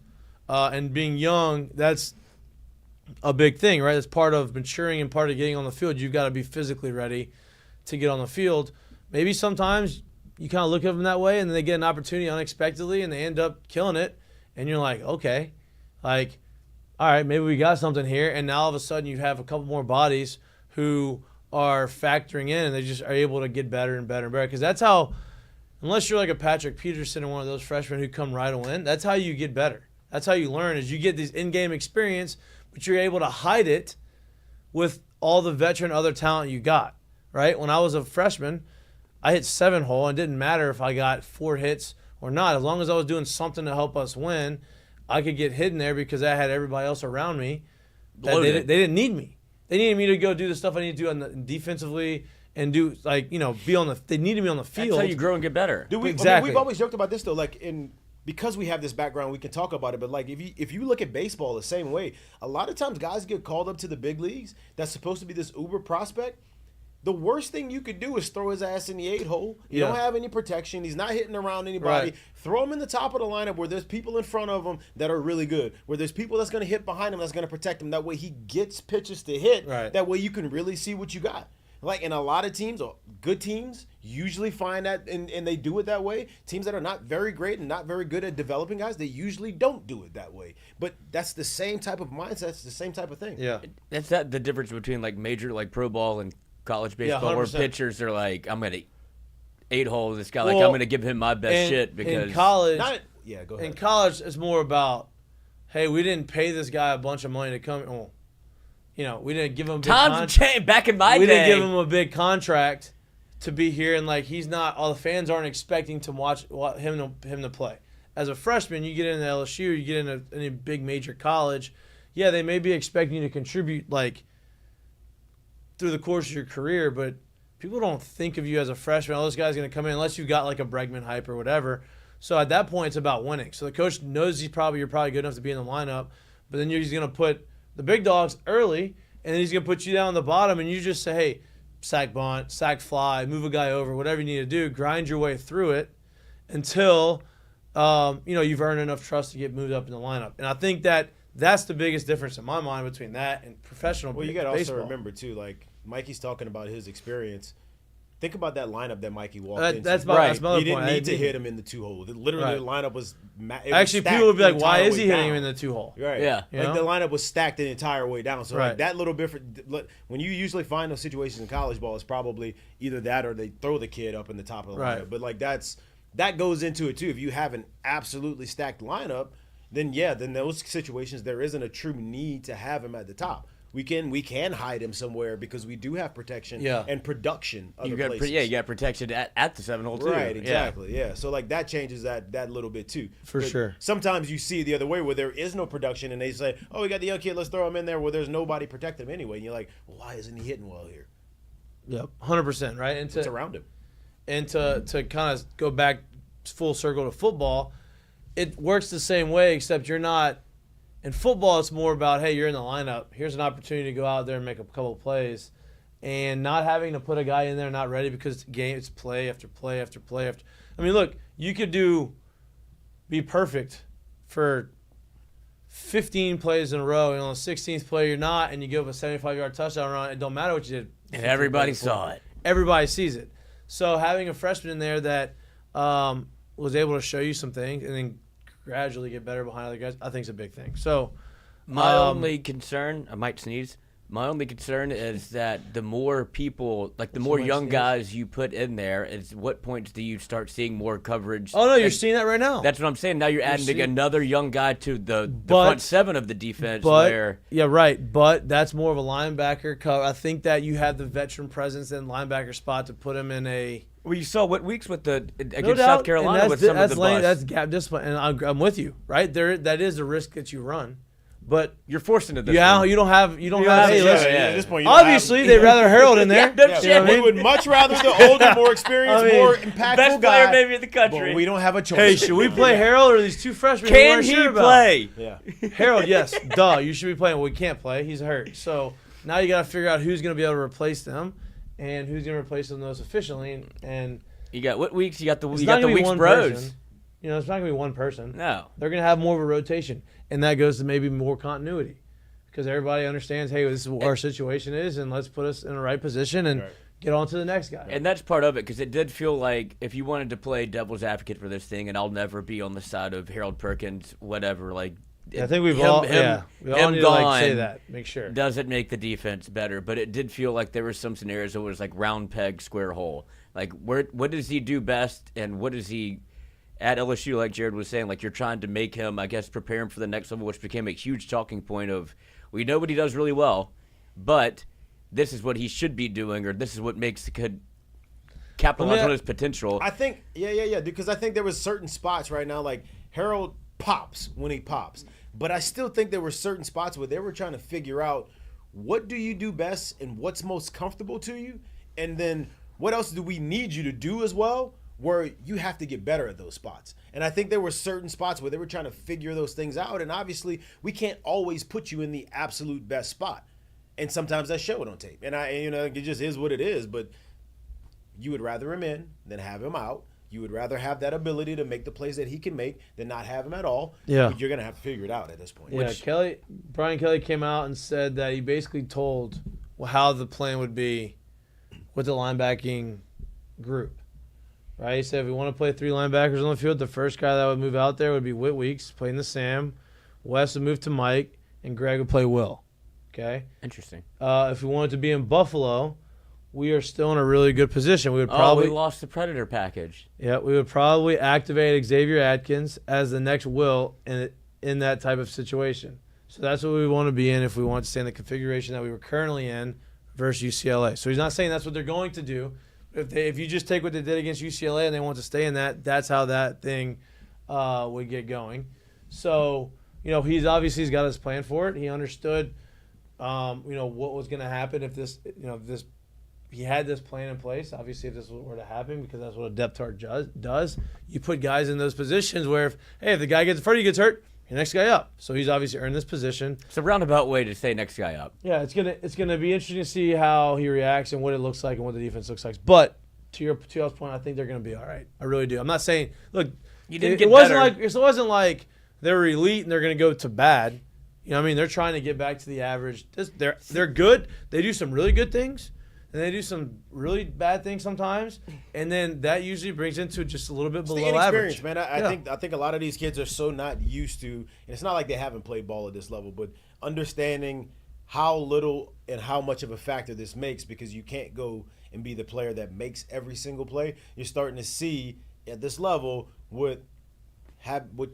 And being young, that's a big thing, right? It's part of maturing and part of getting on the field. You've got to be physically ready to get on the field. Maybe sometimes you kind of look at them that way, and then they get an opportunity unexpectedly, and they end up killing it. And you're like, okay, all right, maybe we got something here. And now all of a sudden you have a couple more bodies who are factoring in, and they just are able to get better and better and better. Because that's how, unless you're like a Patrick Peterson or one of those freshmen who come right and win, that's how you get better. That's how you learn is you get these in-game experience, but you're able to hide it with all the veteran other talent you got, right? When I was a freshman, I hit 7-hole, and it didn't matter if I got 4 hits or not. As long as I was doing something to help us win, I could get hidden there because I had everybody else around me. They didn't need me. They needed me to go do the stuff I need to do defensively and do, like, you know, they needed me on the field. That's how you grow and get better. Dude, Exactly. I mean, we've always joked about this, though, like, because we have this background, we can talk about it. But like, if you look at baseball the same way, a lot of times guys get called up to the big leagues. That's supposed to be this uber prospect. The worst thing you could do is throw his ass in the 8-hole. You don't have any protection. He's not hitting around anybody. Right. Throw him in the top of the lineup where there's people in front of him that are really good. Where there's people that's going to hit behind him that's going to protect him. That way he gets pitches to hit. Right. That way you can really see what you got. Like, in a lot of teams, or good teams, usually find that, and they do it that way. Teams that are not very great and not very good at developing guys, they usually don't do it that way. But that's the same type of mindset. It's the same type of thing. Yeah. That's the difference between like major, like pro ball and college baseball, where 100%. pitchers are like, I'm gonna 8-hole this guy, like I'm gonna give him my best shit because in college, go ahead. in college, it's more about, hey, we didn't pay this guy a bunch of money to come. Well, you know, we didn't give him a big times have changed. Back in my we day, didn't give him a big contract to be here, and like he's not. All the fans aren't expecting to watch him to play. As a freshman, you get into LSU, you get into any big major college. Yeah, they may be expecting you to contribute like through the course of your career, but people don't think of you as a freshman. Oh, this guy's going to come in unless you got like a Bregman hype or whatever. So at that point, it's about winning. So the coach knows you're probably good enough to be in the lineup, but then he's going to put the big dogs early, and then he's going to put you down on the bottom, and you just say, hey, sack bunt, sack fly, move a guy over, whatever you need to do, grind your way through it until you've earned enough trust to get moved up in the lineup. And I think that's the biggest difference in my mind between that and professional baseball. Well, you got to also remember, too, like, Mikey's talking about his experience. Think about that lineup that Mikey walked into. That's my other He didn't point. need to hit him in the 2-hole. Literally, the lineup was actually, people would be like, why is he hitting him in the 2-hole? Right. Yeah. Like, the lineup was stacked the entire way down. So, Right. like, that little bit, when you usually find those situations in college ball, it's probably either that or they throw the kid up in the top of the Right. lineup. But, like, that goes into it, too. If you have an absolutely stacked lineup, then those situations, there isn't a true need to have him at the top. We can hide him somewhere because we do have protection and production other places. you got protection at the 7-hole too. Right, exactly. Yeah. So like that changes that little bit too. For sure. Sometimes you see the other way where there is no production and they say, "Oh, we got the young kid, let's throw him in there where there's nobody protecting him anyway." And you're like, well, "Why isn't he hitting well here?" Yep, 100%, right? And It's around him. And to kind of go back full circle to football, it works the same way, except you're not. In football, it's more about, hey, you're in the lineup. Here's an opportunity to go out there and make a couple of plays, and not having to put a guy in there not ready because it's play after play after play after. I mean, look, you could be perfect for 15 plays in a row, and on the 16th play you're not, and you give up a 75-yard touchdown run. It don't matter what you did. And everybody saw it. Everybody sees it. So having a freshman in there that was able to show you some things and then gradually get better behind other guys, I think is a big thing. So my only concern, I might sneeze. My only concern is that the more people, like the more young guys you put in there, is what points do you start seeing more coverage? Oh, no, you're seeing that right now. That's what I'm saying. Now you're adding another young guy to the front 7 of the defense. Yeah, right. But that's more of a linebacker cover. I think that you have the veteran presence in linebacker spot to put him in a. Well, you saw what weeks with against No doubt, South Carolina with some of the busts. That's gap discipline, and I'm with you, right? That is a risk that you run. But you're forced into this. You don't have. Hey, listen, at this point, obviously, they'd rather Harold in there. We would much rather the older, more experienced, more impactful best guy. player maybe in the country. But we don't have a choice. Hey, should we play Harold or these two freshmen? Can he play? Yeah, Harold, yes, duh. You should be playing. Well, we can't play. He's hurt. So now you got to figure out who's going to be able to replace them, and who's going to replace them most efficiently. And you got what weeks? You got the weeks one bros. Person. You know, it's not going to be one person. No, they're going to have more of a rotation, and that goes to maybe more continuity. Because everybody understands, hey, this is what our situation is, and let's put us in the right position and get on to the next guy. And that's part of it, because it did feel like if you wanted to play devil's advocate for this thing, and I'll never be on the side of Harold Perkins, whatever, like I think we all need to say that, make sure. Doesn't make the defense better, but it did feel like there were some scenarios where it was like round peg, square hole. Like, what does he do best, and what does he at LSU, like Jared was saying, like you're trying to make him, I guess, prepare him for the next level, which became a huge talking point of we know what he does really well, but this is what he should be doing, or this is what could capitalize on his potential. I think, because I think there was certain spots right now, like Harold pops when he pops, but I still think there were certain spots where they were trying to figure out what do you do best and what's most comfortable to you, and then what else do we need you to do as well, where you have to get better at those spots. And I think there were certain spots where they were trying to figure those things out, and obviously we can't always put you in the absolute best spot. And sometimes that showed on tape. And it just is what it is, but you would rather him in than have him out. You would rather have that ability to make the plays that he can make than not have him at all. Yeah. But you're going to have to figure it out at this point. Yeah, Brian Kelly came out and said that he basically told how the plan would be with the linebacking group. Right? He said if we want to play 3 linebackers on the field, the first guy that would move out there would be Whit Weeks playing the Sam. Wes would move to Mike, and Greg would play Will. Okay? Interesting. If we wanted to be in Buffalo, we are still in a really good position. We would probably we lost the Predator package. Yeah, we would probably activate Xavier Atkins as the next Will in that type of situation. So that's what we want to be in if we want to stay in the configuration that we were currently in versus UCLA. So he's not saying that's what they're going to do. If you just take what they did against UCLA and they want to stay in that, that's how that thing would get going. So, he's got his plan for it. He understood, what was going to happen if this, he had this plan in place. Obviously, if this were to happen, because that's what a depth chart does, you put guys in those positions where, if the guy gets hurt, he gets hurt, your next guy up. So he's obviously earned this position. It's a roundabout way to say next guy up. Yeah, it's gonna be interesting to see how he reacts and what it looks like and what the defense looks like. But to y'all's point, I think they're gonna be all right. I really do. I'm not saying it wasn't like they were elite and they're gonna go to bad. They're trying to get back to the average. They're good. They do some really good things. And they do some really bad things sometimes, and then that usually brings into just a little bit below average. Man. I think a lot of these kids are so not used to, and it's not like they haven't played ball at this level, but understanding how little and how much of a factor this makes, because you can't go and be the player that makes every single play. You're starting to see at this level with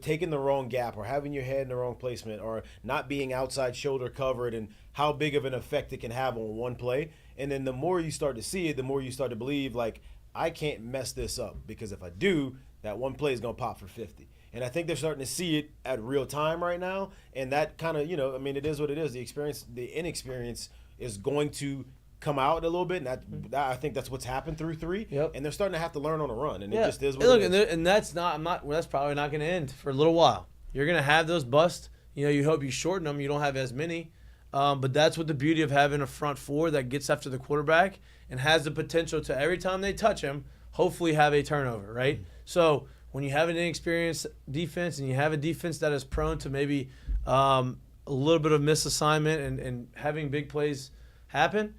taking the wrong gap or having your head in the wrong placement or not being outside shoulder covered, and how big of an effect it can have on one play. And then the more you start to see it, the more you start to believe, like, I can't mess this up, because if I do, that one play is going to pop for 50. And I think they're starting to see it at real time right now. And that kind of, it is what it is. The inexperience is going to come out a little bit. And that I think that's what's happened through 3. Yep. And they're starting to have to learn on the run. And it just is what it is. And that's probably not going to end for a little while. You're going to have those busts. You hope you shorten them. You don't have as many. But that's what the beauty of having a front 4 that gets after the quarterback and has the potential to, every time they touch him, hopefully have a turnover, right? Mm-hmm. So when you have an inexperienced defense and you have a defense that is prone to maybe a little bit of misassignment and having big plays happen,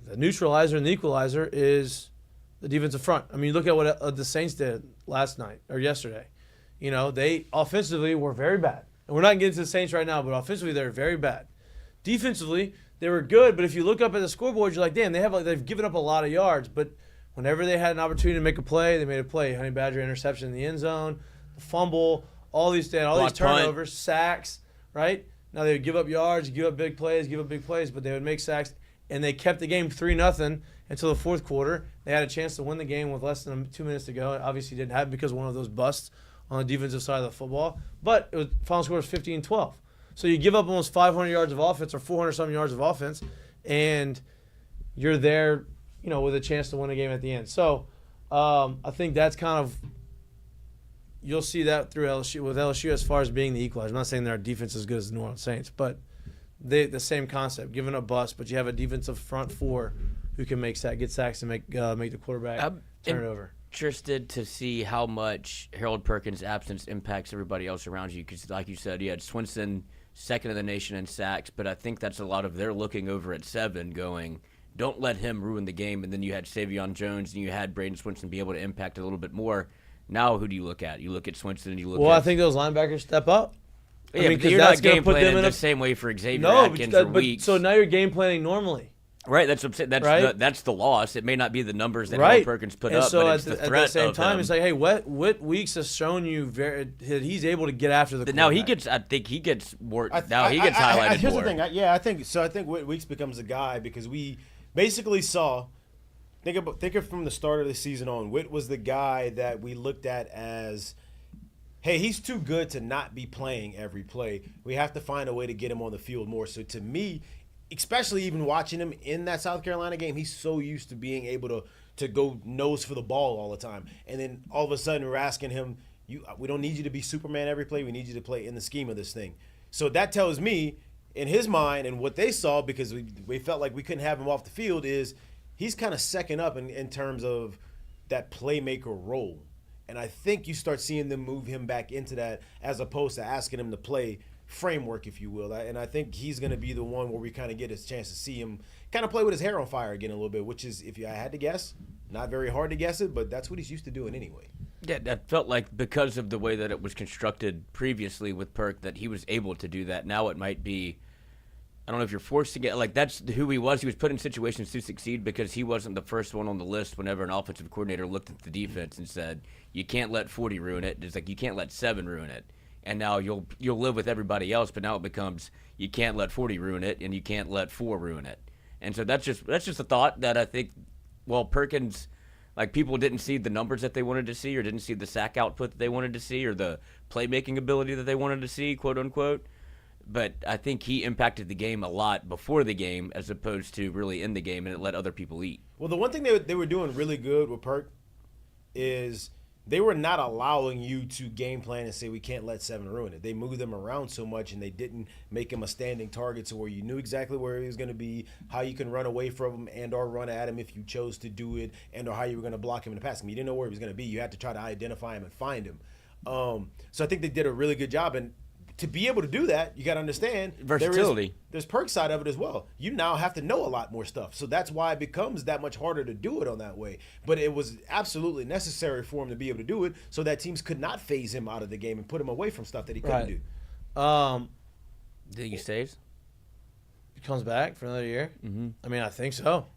the neutralizer and the equalizer is the defensive front. I mean, you look at what the Saints did last night or yesterday. They offensively were very bad. And we're not getting to the Saints right now, but offensively they're very bad. Defensively, they were good, but if you look up at the scoreboard, you're like, damn, they've given up a lot of yards. But whenever they had an opportunity to make a play, they made a play. Honey Badger interception in the end zone, fumble, all these turnovers, sacks, right? Now they would give up yards, give up big plays, but they would make sacks, and they kept the game 3-0 until the fourth quarter. They had a chance to win the game with less than 2 minutes to go. It obviously didn't happen because of one of those busts on the defensive side of the football. But final score was 15-12. So you give up almost 500 yards of offense or 400-something yards of offense, and you're there, with a chance to win a game at the end. So I think that's kind of – you'll see that through LSU as far as being the equalizer. I'm not saying their defense is as good as the New Orleans Saints, but the same concept, giving up busts, but you have a defensive front 4 who can get sacks and make the quarterback turn it over. Interested to see how much Harold Perkins' absence impacts everybody else around you, because like you said, you had Swinson – second in the nation in sacks, but I think that's a lot of they're looking over at 7 going, don't let him ruin the game. And then you had Savion Jones and you had Braden Swinson be able to impact a little bit more. Now who do you look at? You look at Swinson and you look at... I think those linebackers step up. Yeah, because you're not game planning the same way for Xavier Atkins or Weeks. So now you're game planning normally. Right, that's what I'm saying. That's the loss. It may not be the numbers that Howard Perkins put up, so but it's the threat at the same of time, him. it's like, hey, Whit Weeks has shown you that he's able to get after the Now quarterback. I think he gets more. Now he gets highlighted here's more. the thing. I think Whit Weeks becomes a guy because we basically saw. Think of from the start of the season on. Whit was the guy that we looked at as, hey, he's too good to not be playing every play. We have to find a way to get him on the field more. So to me, especially even watching him in that South Carolina game, he's so used to being able to go nose for the ball all the time. And then all of a sudden we're asking him, we don't need you to be Superman every play. We need you to play in the scheme of this thing. So that tells me, in his mind and what they saw, because we felt like we couldn't have him off the field, is he's kind of second up in terms of that playmaker role. And I think you start seeing them move him back into that as opposed to asking him to play framework, if you will. And I think he's going to be the one where we kind of get a chance to see him kind of play with his hair on fire again a little bit, which is, if I had to guess, not very hard to guess it, but that's what he's used to doing anyway. Yeah, that felt like because of the way that it was constructed previously with Perk that he was able to do that. Now it might be, I don't know if you're forcing it. Like, that's who he was. He was put in situations to succeed because he wasn't the first one on the list whenever an offensive coordinator looked at the defense and said, you can't let 40 ruin it. It's like, you can't let 7 ruin it. And now you'll live with everybody else, but now it becomes you can't let 40 ruin it and you can't let 4 ruin it. And so that's just a thought that I think, well, Perkins, like, people didn't see the numbers that they wanted to see or didn't see the sack output that they wanted to see or the playmaking ability that they wanted to see, quote unquote. But I think he impacted the game a lot before the game as opposed to really in the game, and it let other people eat. Well, the one thing they were doing really good with Perk is they were not allowing you to game plan and say we can't let 7 ruin it. They moved them around so much, and they didn't make him a standing target to where you knew exactly where he was going to be, how you can run away from him and or run at him if you chose to do it, and or how you were going to block him in the pass game. You didn't know where he was going to be. You had to try to identify him and find him. So I think they did a really good job, and to be able to do that, you got to understand versatility. There's Perk side of it as well. You now have to know a lot more stuff. So that's why it becomes that much harder to do it on that way. But it was absolutely necessary for him to be able to do it so that teams could not phase him out of the game and put him away from stuff that he couldn't do. Think he stays? He comes back for another year? Mm-hmm. I mean, I think so.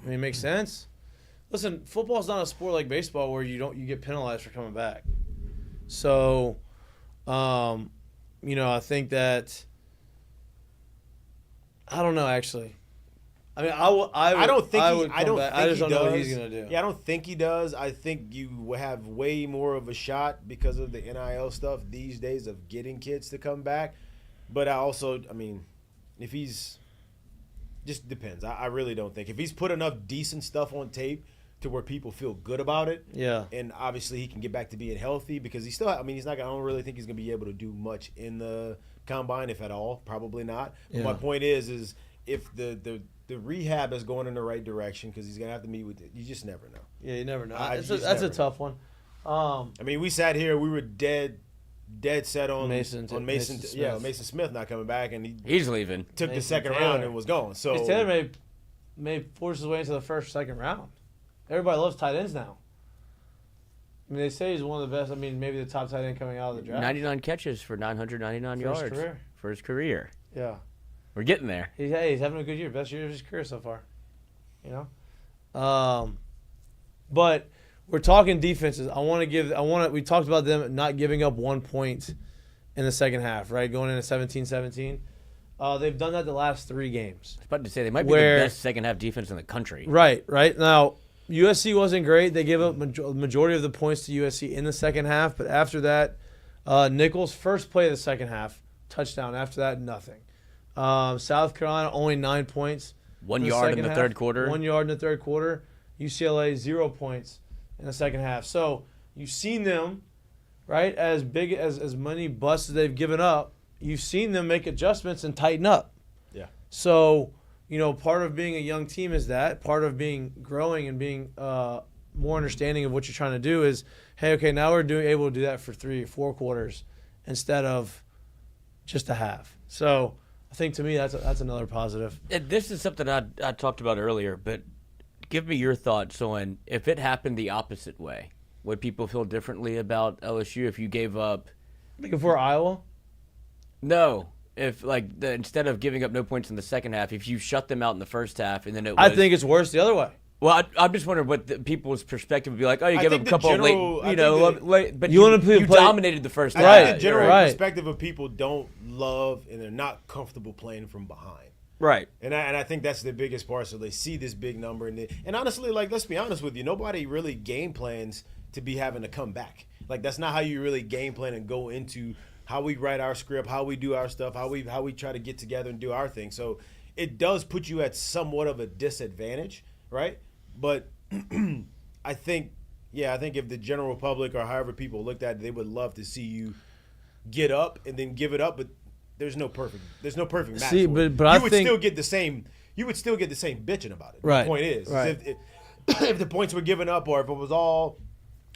I mean, it makes sense. Listen, football's not a sport like baseball where you get penalized for coming back. So, I think that I don't know actually. I mean, I don't think I just don't know what he's gonna do. Yeah, I don't think he does. I think you have way more of a shot because of the NIL stuff these days of getting kids to come back. But I mean, if he's just depends. I really don't think if he's put enough decent stuff on tape to where people feel good about it. Yeah. And obviously he can get back to being healthy because he's not I don't really think he's going to be able to do much in the combine, if at all. Probably not. But my point is if the rehab is going in the right direction, because he's going to have to meet with it. You just never know. Yeah, you never know. That's a tough one. I mean, we sat here, we were dead set on Mason Smith not coming back, and he's leaving. Took Mason the second Taylor. round and was gone. So Mason Taylor may force his way into the second round. Everybody loves tight ends now. I mean, they say he's one of the best. I mean, maybe the top tight end coming out of the draft. 99 catches for 999 yards for his career. Yeah, we're getting there. He's having a good year, best year of his career so far. But we're talking defenses. We talked about them not giving up 1 point in the second half, right? Going into 17-17. They've done that the last 3 games. I was about to say they might be the best second half defense in the country. Right. Now, USC wasn't great. They gave up majority of the points to USC in the second half, but after that, Nichols first play of the second half, touchdown. After that, nothing. South Carolina only 9 points. 1 yard in the third quarter. 1 yard in the third quarter. UCLA 0 points in the second half. So you've seen them, right? As big as many busts as they've given up, you've seen them make adjustments and tighten up. Yeah. So, part of being a young team is that. Part of growing and being more understanding of what you're trying to do is, hey, okay, now we're able to do that for 3 or 4 quarters instead of just a half. So I think to me that's another positive. And this is something I talked about earlier, but give me your thoughts on if it happened the opposite way. Would people feel differently about LSU if you gave up? Like if we're Iowa? No. if instead of giving up no points in the second half, if you shut them out in the first half and then I think it's worse the other way. Well, I'm just wondering what people's perspective would be like. Oh, you I give them think a couple the of late, general- late, but You wanna play- dominated the first half. Right, The general right. perspective of people don't love and they're not comfortable playing from behind. Right. And I think that's the biggest part. So they see this big number, and honestly, let's be honest with you, nobody really game plans to be having to come back. That's not how you really game plan and go into how we write our script, how we do our stuff, how we try to get together and do our thing. So it does put you at somewhat of a disadvantage, right? But I think if the general public or however people looked at it, they would love to see you get up and then give it up, but there's no perfect match. See, for it. but I you would think- still get the same bitching about it. Right, The point is right. if the points were given up or if it was all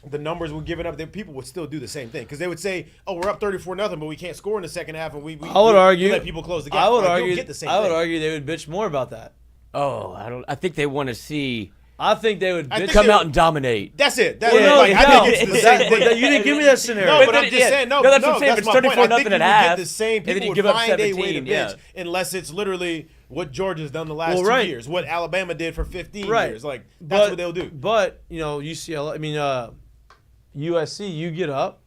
the numbers were given up, then people would still do the same thing because they would say, "Oh, we're up 34-0, but we can't score in the second half," and we I would argue let people close the gap. I would You'll argue. get the same I would thing. argue they would bitch more about that. Oh, I think they want to see I think they would I bitch. think come they out would- and dominate. That's it. Well, no, I no, think it's the but same that- thing. but you didn't give me that scenario. No, But but then- I'm just yeah. saying, No, that's what I'm saying. that's If my it's point. I 34-0 think you at would half, get the same. and then People you would give up find a way to 17, bitch yeah. unless it's literally what Georgia's done the last Well, 2 right. years, what Alabama did for 15 Right. years. That's But- what they'll do. But UCLA. I mean, USC. You get up.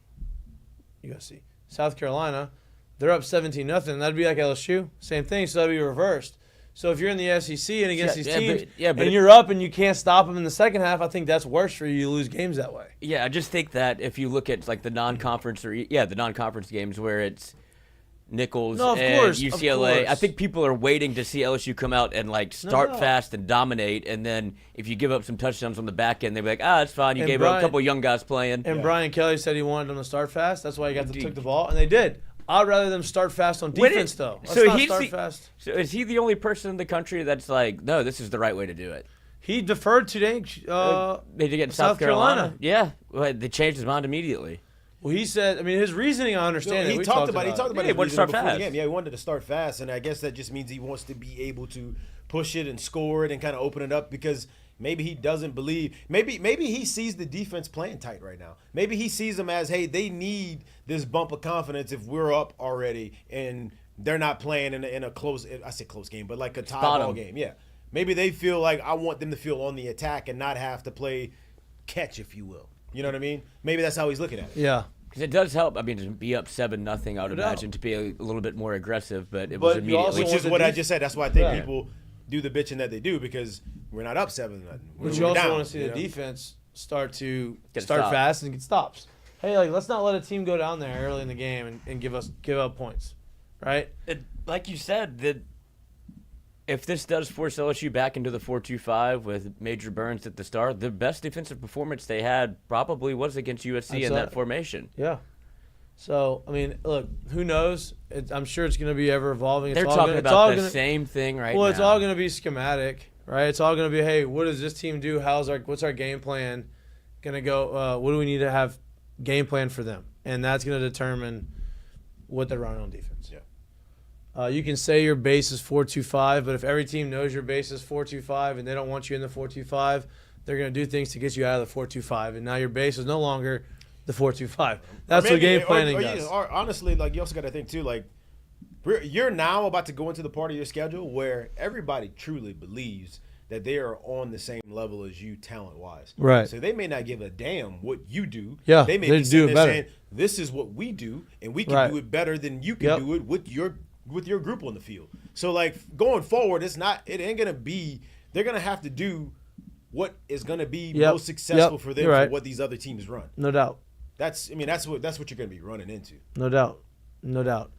USC. South Carolina. They're up 17-0. That'd be like LSU. Same thing. So that'd be reversed. So if you're in the SEC and against these teams, but and you're up and you can't stop them in the second half, I think that's worse for you. You lose games that way. Yeah, I just think that if you look at the non-conference the non-conference games where it's Nichols No, of and course, of UCLA, I course. think people are waiting to see LSU come out and start No. fast and dominate, and then if you give up some touchdowns on the back end, they'll be like, it's fine. You And gave up a Brian- couple young guys playing. And Brian Kelly said he wanted them to start fast. That's why he took the ball, and they did. I'd rather them start fast on defense, though. Let's not start fast. So is he the only person in the country that's like, no, this is the right way to do it? He deferred today. They did get South Carolina. Yeah, well, they changed his mind immediately. Well, he said. I mean, his reasoning. I understand. He We talked about Yeah, his he wanted to reasoning start before the fast. game. Yeah, he wanted to start fast, and I guess that just means he wants to be able to push it and score it and kind of open it up because maybe he doesn't believe. Maybe he sees the defense playing tight right now. Maybe he sees them as, hey, they need this bump of confidence if we're up already and they're not playing in a close. I say close game, but like a tie ball game. Yeah, maybe they feel like I want them to feel on the attack and not have to play catch, if you will. You know what I mean? Maybe that's how he's looking at it. Yeah. Because it does help. I mean, to be up 7-0, I would No doubt. imagine to be a little bit more aggressive, but it But was you also immediately. Which want is the what I def- just said. That's why I think Right. people do the bitching that they do because we're not up 7-0. But We're you also down, want to see you the know? defense start Get start stopped. fast and get stops. Hey, let's not let a team go down there early in the game and give up points, right? Like you said, if this does force LSU back into the 4-2-5 with Major Burns at the start, the best defensive performance they had probably was against USC in that formation. Yeah. So, I mean, look, who knows? I'm sure it's going to be ever evolving. They're talking about the same thing right now. Well, it's all going to be schematic, right? It's all going to be, hey, what does this team do? What's our game plan going to go? What do we need to have game plan for them? And that's going to determine what they're running on defense. Yeah. You can say your base is 4-2-5, but if every team knows your base is 4-2-5 and they don't want you in the 4-2-5, they're going to do things to get you out of the 4-2-5, and now your base is no longer the 4-2-5. That's what game planning does. Or honestly, you also got to think too, you're now about to go into the part of your schedule where everybody truly believes that they are on the same level as you talent-wise. Right. So they may not give a damn what you do. Yeah, they may they be do sitting it there better. saying, this is what we do, and we can Right. do it better than you can Yep. do it with your group on the field. So, going forward, it ain't going to be – they're going to have to do what is going to be Yep. most successful Yep. for them You're right. for what these other teams run. No doubt. That's what you're going to be running into. No doubt. No doubt.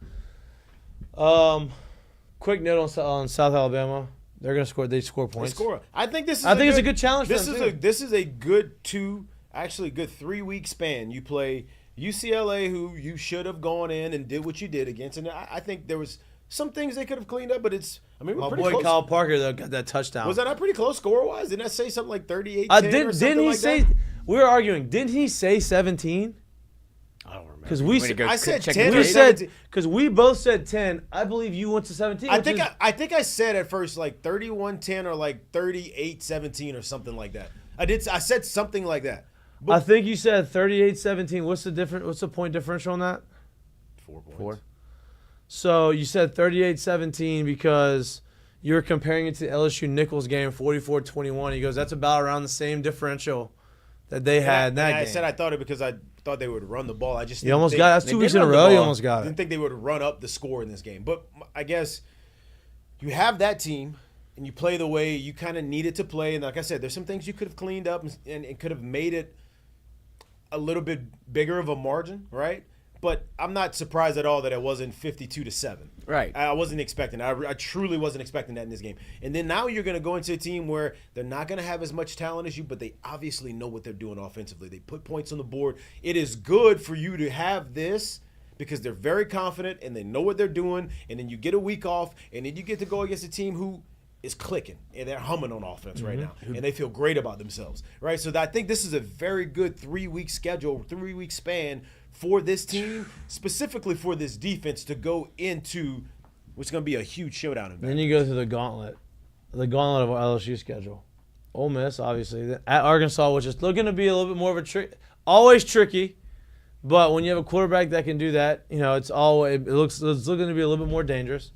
Quick note on South Alabama. They're going to score. They score They points. score. I think this is. it's a good challenge for This them, is too. this is a good good 3-week span. You play UCLA, who you should have gone in and did what you did against, and I think there was some things they could have cleaned up, but we're My pretty boy close. Kyle Parker though got that touchdown. Was that not pretty close score wise? Didn't that say something like 38? Didn't he say? We were arguing. Didn't he say 17? I don't remember. Because we Way to said go I said check 10 the or we tape. said 17. because we both said 10. I believe you went to 17. I which think is- I think I said at first 31-10 or 38-17 or something like that. I said something like that. I think you said 38-17. What's the point differential on that? 4 points. 4. So you said 38-17 because you were comparing it to the LSU Nichols game, 44-21. He goes, that's about around the same differential that they had in that game. I said I thought it because I thought they would run the ball. I just You almost got it. That's 2 weeks in a row. You almost got it. Didn't think they would run up the score in this game. But I guess you have that team and you play the way you kind of needed to play. And like I said, there's some things you could have cleaned up and could have made it a little bit bigger of a margin, right? But I'm not surprised at all that it wasn't 52-7. Right. I wasn't expecting that. I truly wasn't expecting that in this game. And then now you're going to go into a team where they're not going to have as much talent as you, but they obviously know what they're doing offensively. They put points on the board. It is good for you to have this because they're very confident and they know what they're doing. And then you get a week off, and then you get to go against a team who is clicking and they're humming on offense right now, and they feel great about themselves, right? So I think this is a very good 3-week schedule, 3-week span for this team, specifically for this defense to go into what's going to be a huge showdown. In then you go through the gauntlet of our LSU schedule. Ole Miss, obviously, at Arkansas, which is looking to be a little bit more of a trick, always tricky, but when you have a quarterback that can do that, it's looking to be a little bit more dangerous.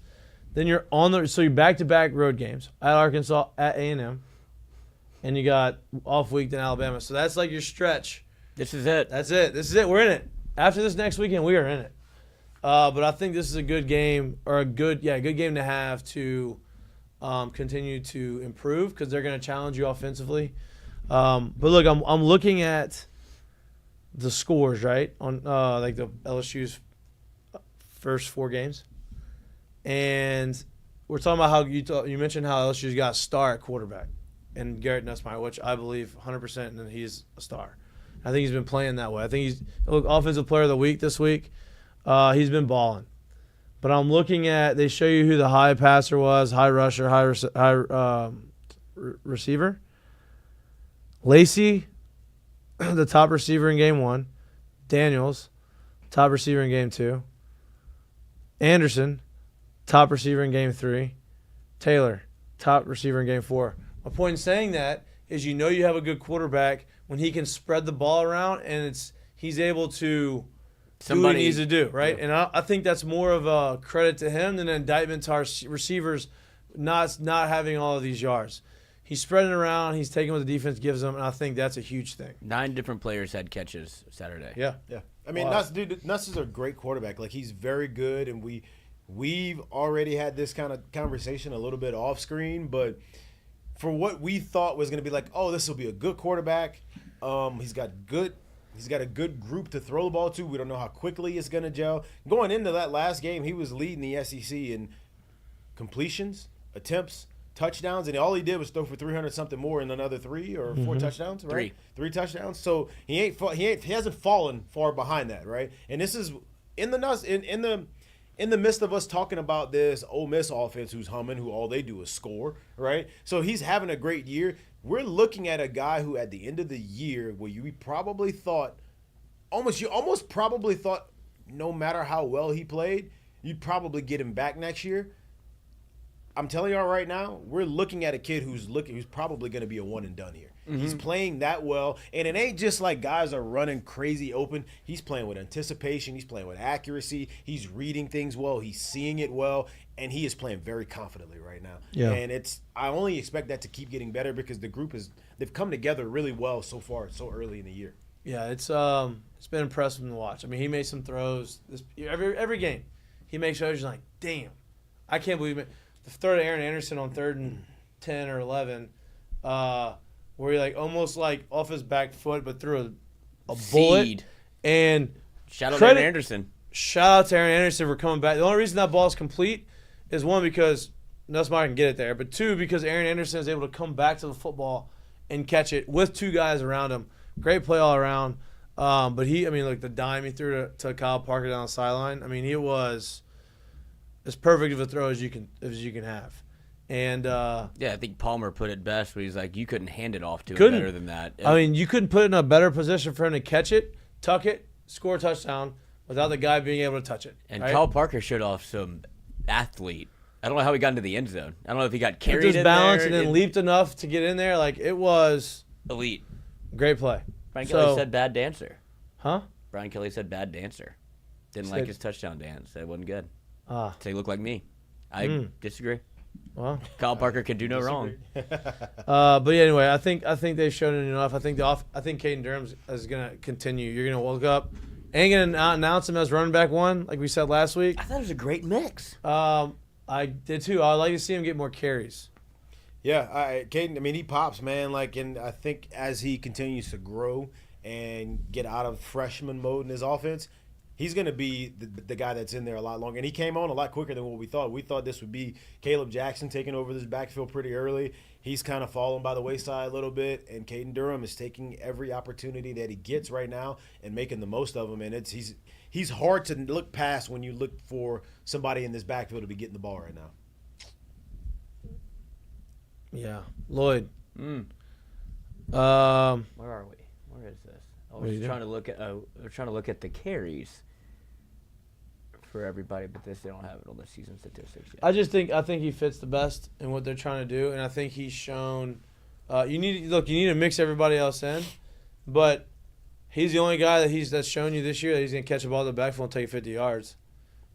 Then you're you're back-to-back road games at Arkansas, at A&M, and you got off week in Alabama. So that's like your stretch. This is it. That's it. This is it. We're in it. After this next weekend, we are in it. But I think this is a good game, or a good game to have to continue to improve because they're going to challenge you offensively. But look, I'm looking at the scores, right, on like the LSU's first 4 games. And we're talking about how you mentioned how LSU's got a star at quarterback and Garrett Nussmeier, which I believe 100% that he's a star. I think he's been playing that way. I think he's offensive player of the week this week. He's been balling. But I'm looking at, they show you who the high passer was, high rusher, high receiver. Lacey, the top receiver in game 1. Daniels, top receiver in game 2. Anderson, top receiver in game 3. Taylor, top receiver in game 4. My point in saying that is you have a good quarterback when he can spread the ball around and he's able to do what he needs to do, right? Yeah. And I think that's more of a credit to him than an indictment to our receivers not having all of these yards. He's spreading around. He's taking what the defense gives him, and I think that's a huge thing. 9 different players had catches Saturday. Yeah. I mean, Nuss is a great quarterback. Like, he's very good, and we've already had this kind of conversation a little bit off screen, but for what we thought was going to be like, oh, this will be a good quarterback. He's got a good group to throw the ball to. We don't know how quickly it's going to gel. Going into that last game, he was leading the SEC in completions, attempts, touchdowns, and all he did was throw for 300-something more in another 3 or 4 touchdowns, right? 3 touchdowns. So he hasn't fallen far behind that, right? And this is in the midst of us talking about this Ole Miss offense who's humming, who all they do is score, right? So he's having a great year. We're looking at a guy who at the end of the year where you probably thought, almost probably thought no matter how well he played, you'd probably get him back next year. I'm telling y'all right now, we're looking at a kid who's probably going to be a one and done here. Mm-hmm. He's playing that well, and it ain't just like guys are running crazy open. He's playing with anticipation. He's playing with accuracy. He's reading things well. He's seeing it well, and he is playing very confidently right now. Yeah. And I only expect that to keep getting better because the group they've come together really well so far, so early in the year. Yeah, it's been impressive to watch. I mean, he made some throws every game. He makes throws. You're like, damn, I can't believe it. The throw to Aaron Anderson on 3rd and 10 or 11, where he almost off his back foot, but threw a bullet. And shout out to Aaron Anderson. Shout out to Aaron Anderson for coming back. The only reason that ball's complete is 1, because Nussmeier can get it there, but 2, because Aaron Anderson is able to come back to the football and catch it with 2 guys around him. Great play all around. But the dime he threw to Kyle Parker down the sideline. I mean, he was as perfect of a throw as you can have. And I think Palmer put it best when he's like, you couldn't hand it off to him better than that. I mean, you couldn't put it in a better position for him to catch it, tuck it, score a touchdown without the guy being able to touch it. And right? Kyle Parker showed off some athlete. I don't know how he got into the end zone. I don't know if he got carried with his in balance there and then leaped enough to get in there. It was elite. Great play. Brian Kelly said bad dancer. Huh? Brian Kelly said bad dancer. Didn't like his touchdown dance. That wasn't good. They look like me. I disagree. Well, Kyle Parker can do no wrong. but yeah, anyway, I think they've shown it enough. I think Caden Durham is gonna continue. You're gonna look up, ain't gonna announce him as running back one, like we said last week. I thought it was a great mix. I did too. I'd like to see him get more carries. Yeah, Caden, I mean, he pops, man. Like, and I think as he continues to grow and get out of freshman mode in his offense, he's going to be the guy that's in there a lot longer. And he came on a lot quicker than what we thought. We thought this would be Caleb Jackson taking over this backfield pretty early. He's kind of fallen by the wayside a little bit, and Caden Durham is taking every opportunity that he gets right now and making the most of them. And he's hard to look past when you look for somebody in this backfield to be getting the ball right now. Yeah, Lloyd. Where are we? Where is this? I was trying to look at. We're trying to look at the carries for everybody, but they don't have it on the season statistics yet. I think he fits the best in what they're trying to do, and I think he's shown. You need to mix everybody else in, but he's the only guy that's shown you this year that he's gonna catch a ball in the backfield and take 50 yards,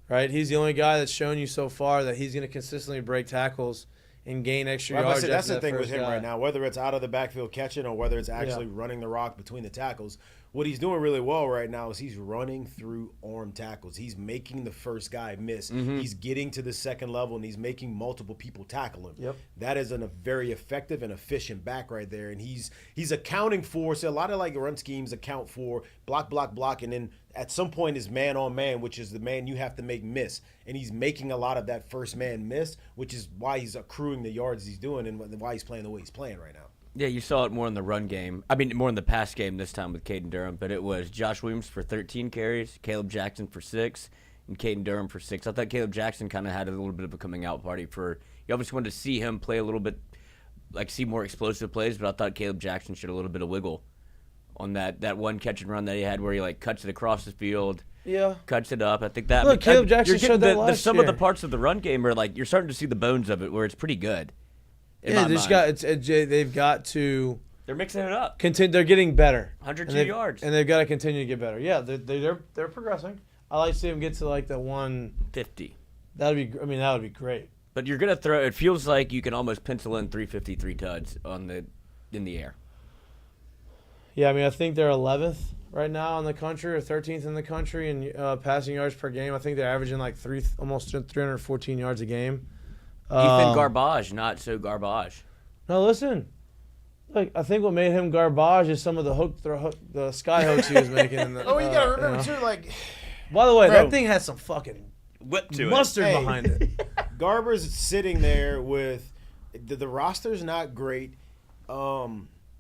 right? He's the only guy that's shown you so far that he's gonna consistently break tackles and gain extra yards. That's the thing with him right now. Whether it's out of the backfield catching or whether it's actually running the rock between the tackles, what he's doing really well right now is he's running through arm tackles. He's making the first guy miss. He's getting to the second level, and he's making multiple people tackle him. Yep. That is a very effective and efficient back right there, and he's accounting for. So a lot of like run schemes account for block, and then at some point is man on man, which is the man you have to make miss, and he's making a lot of that first man miss, which is why he's accruing the yards he's doing and why he's playing the way he's playing right now. Yeah, you saw it more in the run game. I mean, more in the pass game this time with Caden Durham, but it was Josh Williams for 13 carries, Caleb Jackson for 6, and Caden Durham for 6. I thought Caleb Jackson kind of had a little bit of a coming out party you obviously wanted to see him play a little bit, like see more explosive plays, but I thought Caleb Jackson showed a little bit of wiggle on that one catch and run that he had where he like cuts it across the field. Yeah. Cuts it up. I think that. Look, Caleb Jackson showed that last some year. of the parts of the run game are like you're starting to see the bones of it where it's pretty good. They've got to. They're mixing it up. They're getting better. 102 yards. And they've got to continue to get better. Yeah, they're progressing. I like to see them get to like the 150. That would be great. But you're gonna throw. It feels like you can almost pencil in 353 tuds in the air. Yeah, I think they're 11th right now in the country or 13th in the country in passing yards per game. I think they're averaging like almost 314 yards a game. Ethan Garbage, not so garbage. No, listen. Like, I think what made him garbage is some of the sky hooks he was making. You gotta remember too, like. By the way, that thing has some fucking whip to mustard behind it. Garber's sitting there with the roster's not great.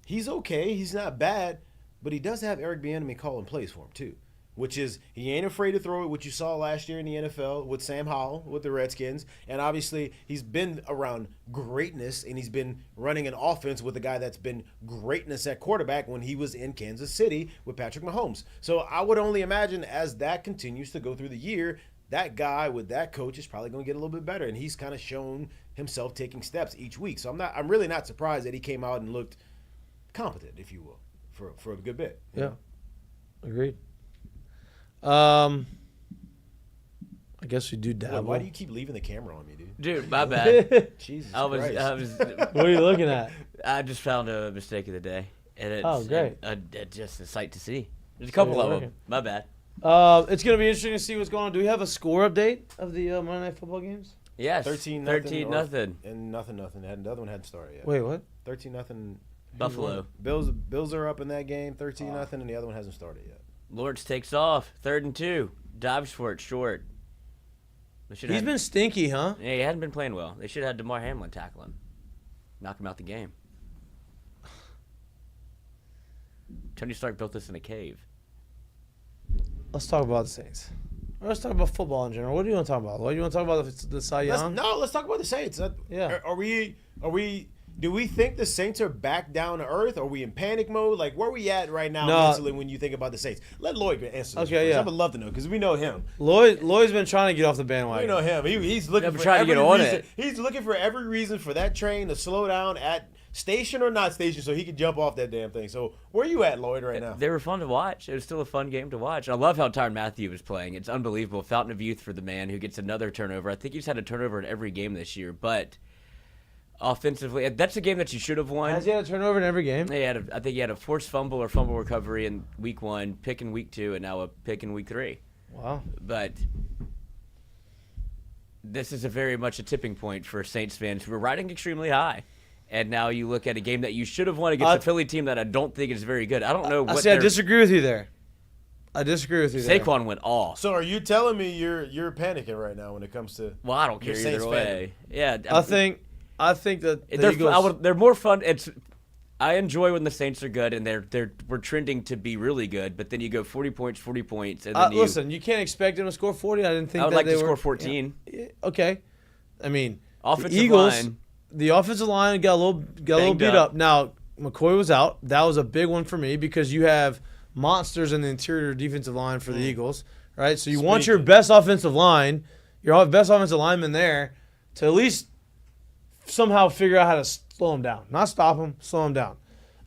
He's okay. He's not bad, but he does have Eric Bieniemy calling plays for him too, which is he ain't afraid to throw it, which you saw last year in the NFL with Sam Howell with the Redskins. And obviously he's been around greatness, and he's been running an offense with a guy that's been greatness at quarterback when he was in Kansas City with Patrick Mahomes. So I would only imagine as that continues to go through the year, that guy with that coach is probably going to get a little bit better. And he's kind of shown himself taking steps each week. So I'm really not surprised that he came out and looked competent, if you will, for a good bit. Yeah. Agreed. I guess we do dabble. Why do you keep leaving the camera on me, dude? Dude, my bad. Jesus Christ. What are you looking at? I just found a mistake of the day. And it's great. Just a sight to see. There's a couple of them. My bad. It's going to be interesting to see what's going on. Do we have a score update of the Monday Night Football games? Yes. 13-0. 13-0. And nothing. The other one hadn't started yet. Wait, what? 13-0. Buffalo. Bills are up in that game, 13-0, and the other one hasn't started yet. Lawrence takes off, 3rd and 2. Dives for it short. He's been stinky, huh? Yeah, he hadn't been playing well. They should have had DeMar Hamlin tackle him. Knock him out the game. Tony Stark built this in a cave. Let's talk about the Saints. Let's talk about football in general. What do you want to talk about? What do you want to talk about the Cy Young? Let's talk about the Saints. Yeah. Are we Do we think the Saints are back down to earth? Are we in panic mode? Like, where are we at right now mentally when you think about the Saints? Let Lloyd answer this. Okay, first. yeah. I would love to know because we know him. Lloyd's been trying to get off the bandwagon. We know him. He's looking for trying to every get on reason. it. He's looking for every reason for that train to slow down at station or not station so he can jump off that damn thing. So where are you at, Lloyd, right now? They were fun to watch. It was still a fun game to watch. I love how Tyrann Mathieu was playing. It's unbelievable. Fountain of youth for the man who gets another turnover. I think he's had a turnover in every game this year, but offensively, that's a game that you should have won. Has he had a turnover in every game? I think he had a forced fumble or fumble recovery in week 1, pick in week 2, and now a pick in week 3. Wow. But this is very much a tipping point for Saints fans who are riding extremely high. And now you look at a game that you should have won against a Philly team that I don't think is very good. I don't know what I disagree with you there. I disagree with you there. Saquon went off. So are you telling me you're panicking right now when it comes to Well, I don't care your either Saints way. Yeah, I think that the Eagles, they're more fun. I enjoy when the Saints are good and we're trending to be really good. But then you go 40 points, and then listen, you can't expect them to score 40. I didn't think I would that like they to were, score 14. Yeah, okay, I mean, Offensive the Eagles, line. the offensive line got a little beat up. Now McCoy was out. That was a big one for me because you have monsters in the interior defensive line for the Eagles, right? So you want your best offensive line, your best offensive lineman there, to at least somehow figure out how to slow him down, not stop him, slow him down.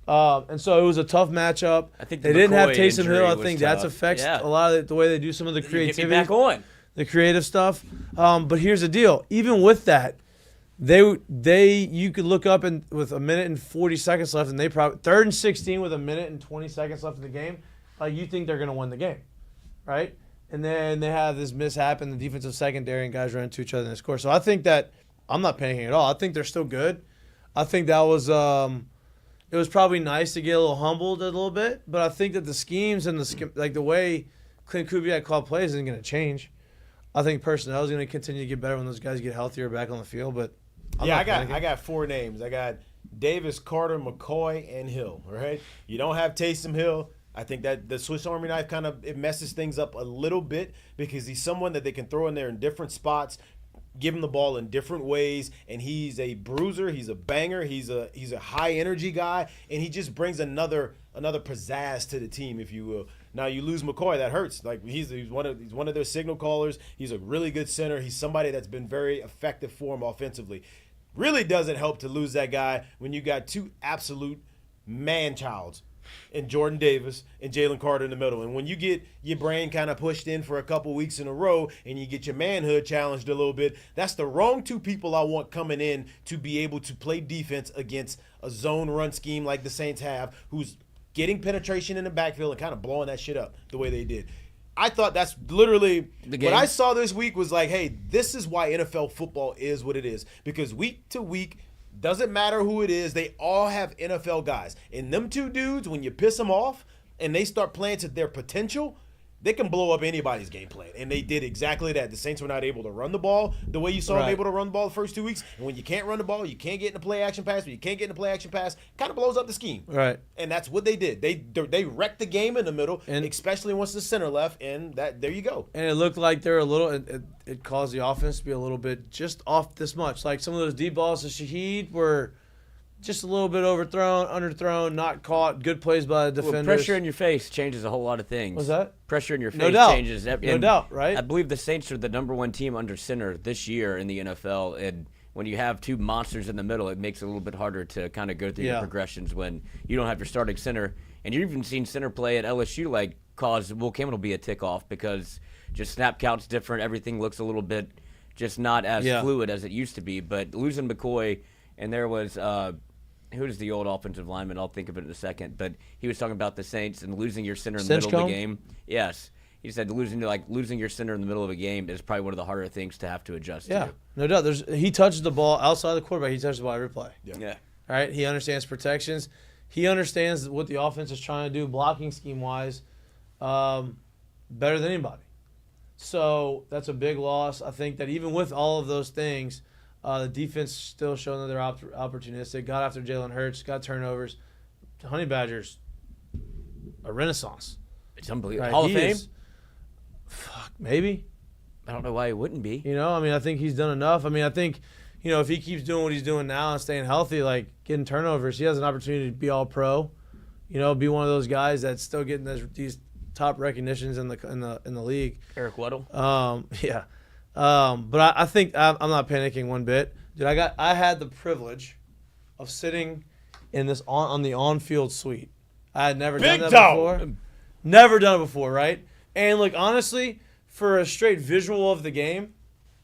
And so it was a tough matchup. I think they didn't have McCoy Taysom Hill. I injury think was that tough. affects Yeah. a lot of the way they do some of the creativity. Get me back on. The creative stuff. But here's the deal. Even with that, you could look up and with a minute and 40 seconds left, and they probably 3rd and 16 with a minute and 20 seconds left in the game. Like you think they're going to win the game, right? And then they have this mishap in the defensive secondary, and guys run into each other in the score. So I think that I'm not panicking at all. I think they're still good. I think that was it was probably nice to get a little humbled a little bit, but I think that the schemes and the way Clint Kubiak called plays isn't going to change. I think personnel is going to continue to get better when those guys get healthier back on the field. But I got 4 names. I got Davis, Carter, McCoy, and Hill. Right? You don't have Taysom Hill. I think that the Swiss Army knife it messes things up a little bit because he's someone that they can throw in there in different spots, give him the ball in different ways, and he's a bruiser, he's a banger, he's a high energy guy, and he just brings another pizzazz to the team, if you will. Now you lose McCoy, that hurts. Like he's one of their signal callers. He's a really good center. He's somebody that's been very effective for him offensively. Really doesn't help to lose that guy when you got 2 absolute man-childs and Jordan Davis and Jalen Carter in the middle. And when you get your brain kind of pushed in for a couple weeks in a row and you get your manhood challenged a little bit, that's the wrong 2 people I want coming in to be able to play defense against a zone run scheme like the Saints have, who's getting penetration in the backfield and kind of blowing that shit up the way they did. I thought that's literally what I saw this week was like, hey, this is why NFL football is what it is. Because week to week, doesn't matter who it is, they all have NFL guys. And them 2 dudes, when you piss them off and they start playing to their potential, they can blow up anybody's game plan. And they did exactly that. The Saints were not able to run the ball the way you saw them able to run the ball the first 2 weeks. And when you can't run the ball, you can't get in a play action pass. When you can't get in a play action pass, kind of blows up the scheme. Right. And that's what they did. They wrecked the game in the middle, and especially once the center left. And there you go. And it looked like they're a little. It caused the offense to be a little bit just off this much. Like some of those deep balls to Shaheed were just a little bit overthrown, underthrown, not caught. Good plays by the defenders. Well, pressure in your face changes a whole lot of things. What's that? Pressure in your face No doubt. changes. No doubt, right? I believe the Saints are the #1 team under center this year in the NFL, and when you have 2 monsters in the middle, it makes it a little bit harder to kind of go through your progressions when you don't have your starting center. And you've even seen center play at LSU cause Will Campbell to be a tick-off because just snap count's different. Everything looks a little bit just not as fluid as it used to be. But losing McCoy, and there was who's the old offensive lineman? I'll think of it in a second. But he was talking about the Saints and losing your center in the middle of the game. Yes. He said losing your center in the middle of a game is probably one of the harder things to have to adjust to. No doubt. He touches the ball outside the quarterback. He touches the ball every play. Yeah. All right. He understands protections. He understands what the offense is trying to do, blocking scheme-wise, better than anybody. So that's a big loss. I think that even with all of those things, the defense still showing that they're opportunistic. Got after Jalen Hurts, got turnovers. Honey Badgers, a renaissance. It's unbelievable. Right? Hall of Fame? Maybe. I don't know why he wouldn't be. I think he's done enough. I think, if he keeps doing what he's doing now and staying healthy, like getting turnovers, he has an opportunity to be all pro. Be one of those guys that's still getting these top recognitions in the league. Eric Weddle. Yeah. But I think I'm not panicking one bit, dude. I had the privilege of sitting in this on the on-field suite. I had never done that before. Never done it before, right? And look, honestly, for a straight visual of the game,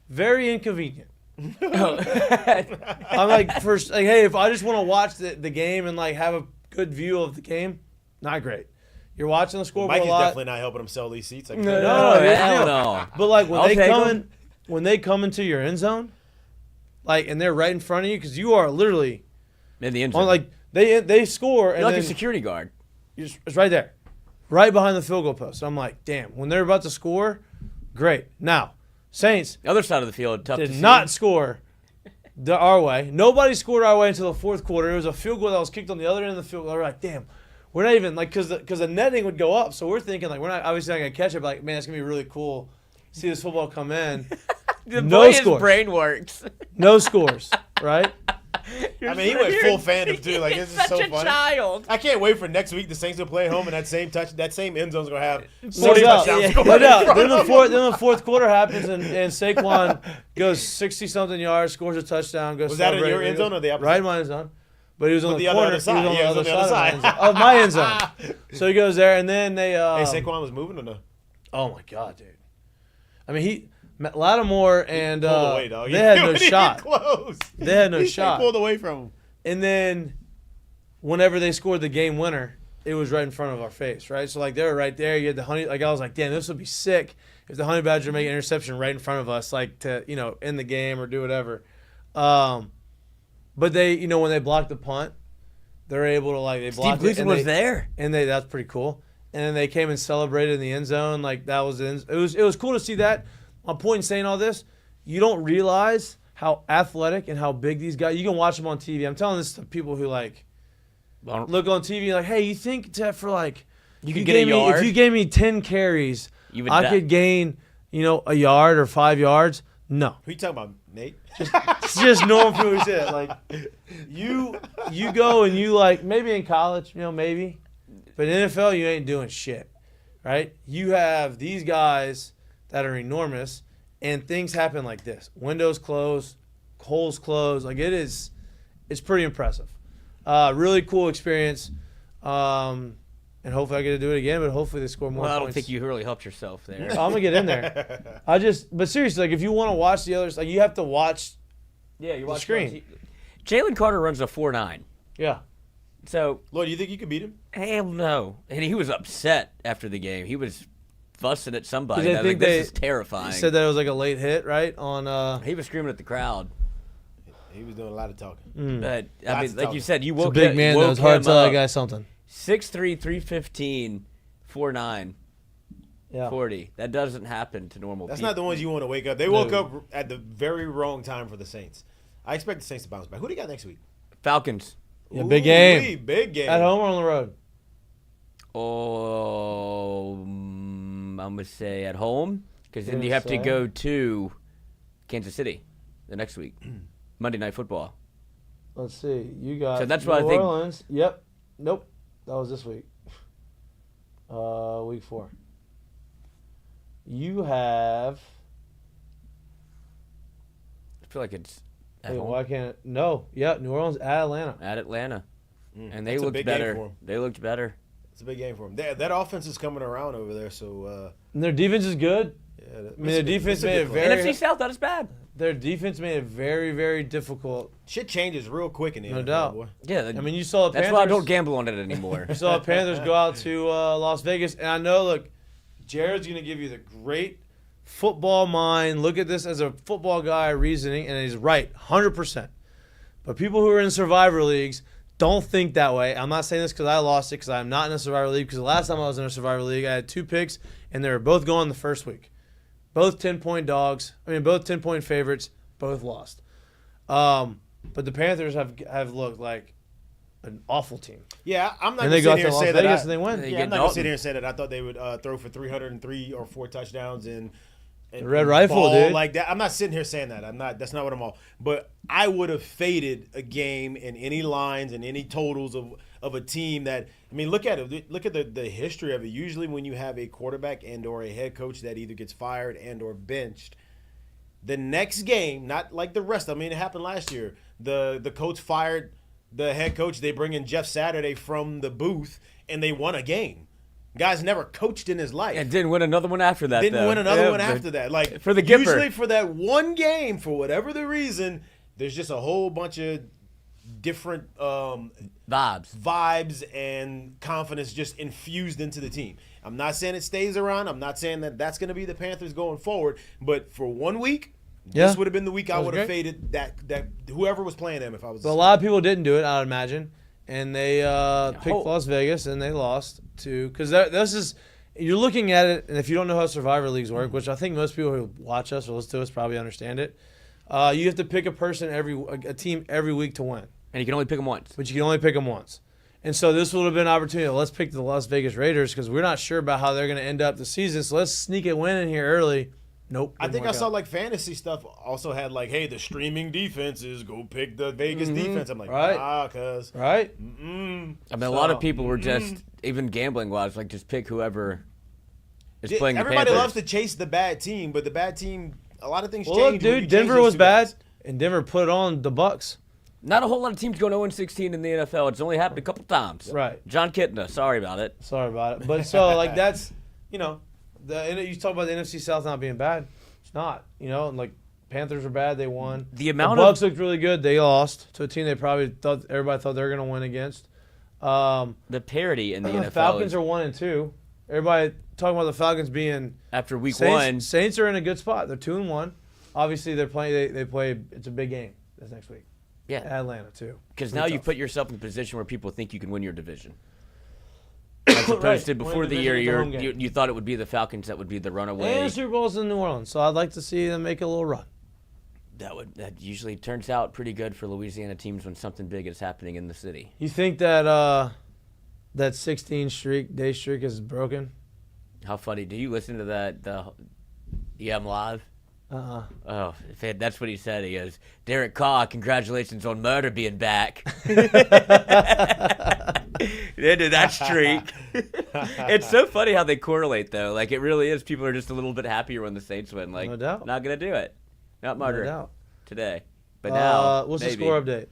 very inconvenient. I'm like, hey, if I just want to watch the game and like have a good view of the game, not great. You're watching the scoreboard Mike a lot. is definitely not helping him sell these seats. No. But like I'll when they come into your end zone, like, and they're right in front of you, because you are literally In the end zone. on, like, they score and You're like then a security guard. it's right there, right behind the field goal post. So I'm like, damn, when they're about to score, great. Now, Saints The other side of the field, tough to did see. not score our way. Nobody scored our way until the fourth quarter. It was a field goal that was kicked on the other end of the field goal. We're like, damn, we're not even, like, because the netting would go up. So we're thinking, like, we're not obviously not going to catch it, but, like, man, it's going to be really cool to see this football come in. The No boy, scores. his brain works. No scores, right? I mean, he went full fandom too. Like, this is so Such a funny. child. I can't wait for next week. The Saints will play at home, and that same end zone's gonna have No 40 doubt. touchdowns. Yeah, scored. no doubt. Then the fourth quarter happens, and Saquon goes 60-something yards, scores a touchdown, goes Was that in celebrate. your end zone or the opposite? Right in my end zone. But he was on But the the other corner. side. He was Yeah, on he the was other on the side other of my end zone. So he goes there, and then they. Hey, Saquon was moving or no? Oh my God, dude! I mean, Lattimore and Pulled away, dog. they had He no wasn't even shot. Close. They had no He shot. pulled away from him. And then, whenever they scored the game winner, it was right in front of our face, right? So, like, they were right there. You had the honey. Like, I was like, damn, this would be sick if the Honey Badger make an interception right in front of us, like, to, end the game or do whatever. But they, when they blocked the punt, they're able to, like, they blocked Steve it. Gleason was there. And that's pretty cool. And then they came and celebrated in the end zone. Like, that was it was cool to see that. My point in saying all this, you don't realize how athletic and how big these guys. You can watch them on TV. I'm telling this to people who like look on TV like, hey, you think that for like You could get a yard? if you gave me 10 carries, You would I die. could gain a yard or 5 yards. No, Who you talking about, Nate? it's just normal people who say it. Like you go and you like maybe in college, maybe, but in NFL you ain't doing shit, right? You have these guys that are enormous, and things happen like this: windows close, holes close. Like it's pretty impressive. Really cool experience, and hopefully I get to do it again. But hopefully they score more Well, I points. don't think you really helped yourself there. I'm gonna get in there. But seriously, like if you want to watch the others, like you have to watch. Yeah, you watch screen. Jalen Carter runs a 4.9. Yeah. So, Lloyd, you think you could beat him? hell no. And he was upset after the game. He was fussing at somebody. Because I I was think like, this is terrifying. You said that it was like a late hit, right? On He was screaming at the crowd. He was doing a lot of talking. But, I Lots mean, of like talking. you said, you it's a woke big man, though. It's hard to tell that guy something. 6'3", 315, 4'9", Yeah. 40. That doesn't happen to normal That's people. not the ones you want to wake up. They woke up at the very wrong time for the Saints. I expect the Saints to bounce back. Who do you got next week? Falcons. Yeah, big game. Ooh-wee, big game. At home or on the road? Oh, I'm going to say at home, because then Gonna you have to say? go to Kansas City the neek week. Monday Night Football. Let's see. You got So that's New what I think- Orleans. Yep. Nope. That was this week. Week 4. You have. I feel like it's at Wait, home. why can't? No. Yeah. New Orleans at Atlanta. At Atlanta. And they That's a looked big game better. for 'em. They looked better. It's a big game for them. That offense is coming around over there, so And their defense is good. yeah. I mean, their defense made it very. NFC South, not as bad. Their defense made it very, very difficult. shit changes real quick in the No NFL, doubt. boy. Yeah, I mean, you saw the that's Panthers. why I don't gamble on it anymore. You saw the Panthers go out to Las Vegas, and I know. Look, Jared's going to give you the great football mind. Look at this as a football guy reasoning, and he's right, 100%. But people who are in Survivor leagues don't think that way. I'm not saying this because I lost it, because I'm not in a Survivor league. Because the last time I was in a Survivor league, I had 2 picks, and they were both gone the first week. Both 10-point dogs. I mean, both 10-point favorites. Both lost. But the Panthers have looked like an awful team. Yeah, I'm not And gonna they sit go here to and Las say that. Vegas I, and they win. They yeah, get I'm not gonna sit Dalton. here and say that I thought they would throw for 303 or 4 touchdowns and and Red Rifle, ball dude. like that. I'm not sitting here saying that. That's not what I'm all. But I would have faded a game in any lines and any totals of a team that. I mean, look at it. Look at the history of it. Usually, when you have a quarterback and or a head coach that either gets fired and or benched, the next game, not like the rest. I mean, it happened last year. The coach fired the head coach. They bring in Jeff Saturday from the booth, and they won a game. Guy's never coached in his life. And didn't win another one after that. Didn't though. win another Yeah, one but after that. Like for the Gipper. Usually for that one game, for whatever the reason, there's just a whole bunch of different vibes and confidence just infused into the team. I'm not saying it stays around. I'm not saying that that's going to be the Panthers going forward. But for 1 week, this would have been the week I would have faded that whoever was playing them if I was. But a lot of people didn't do it, I'd imagine, and they picked Las Vegas and they lost to because this is. You're looking at it, and if you don't know how Survivor Leagues work, which I think most people who watch us or listen to us probably understand it, you have to pick a team every week to win. And you can only pick them once. But you can only pick them once. And so this would have been an opportunity. Let's pick the Las Vegas Raiders because we're not sure about how they're going to end up the season. So let's sneak a win in here early. Nope. I think I saw like fantasy stuff also had like, hey, the streaming defenses, go pick the Vegas defense. I'm like, cuz. Right. I mean, a lot of people were just, even gambling-wise, like just pick whoever is playing the Panthers. Everybody loves to chase the bad team, but the bad team, a lot of things change. Look, dude, Denver was bad, and Denver put on the Bucks. Not a whole lot of teams going 0-16 in the NFL. It's only happened a couple times. Right. John Kitna, sorry about it. But so, like, that's, you talk about the NFC South not being bad. It's not, and like Panthers are bad. They won. The Bucks looked really good. They lost to a team they probably everybody thought they were going to win against. The parity in the NFL. Falcons are 1-2. Everybody talking about the Falcons being after week 1. Saints are in a good spot. They're 2-1. Obviously, they're playing. They play. It's a big game this next week. Yeah, Atlanta too. Because now you put yourself in a position where people think you can win your division. As opposed to before the year, you thought it would be the Falcons that would be the runaway. And the Super Bowl's in New Orleans, so I'd like to see them make a little run. That usually turns out pretty good for Louisiana teams when something big is happening in the city. You think that that 16-day streak is broken? How funny! Do you listen to that? I'm live. Oh, that's what he said. He goes, Derek Carr, congratulations on Murder being back. Into that streak. It's so funny how they correlate, though. Like, it really is. People are just a little bit happier when the Saints win. Like, no doubt. Not going to do it. Not Murder. No doubt. Today. But now, what's maybe. the score update?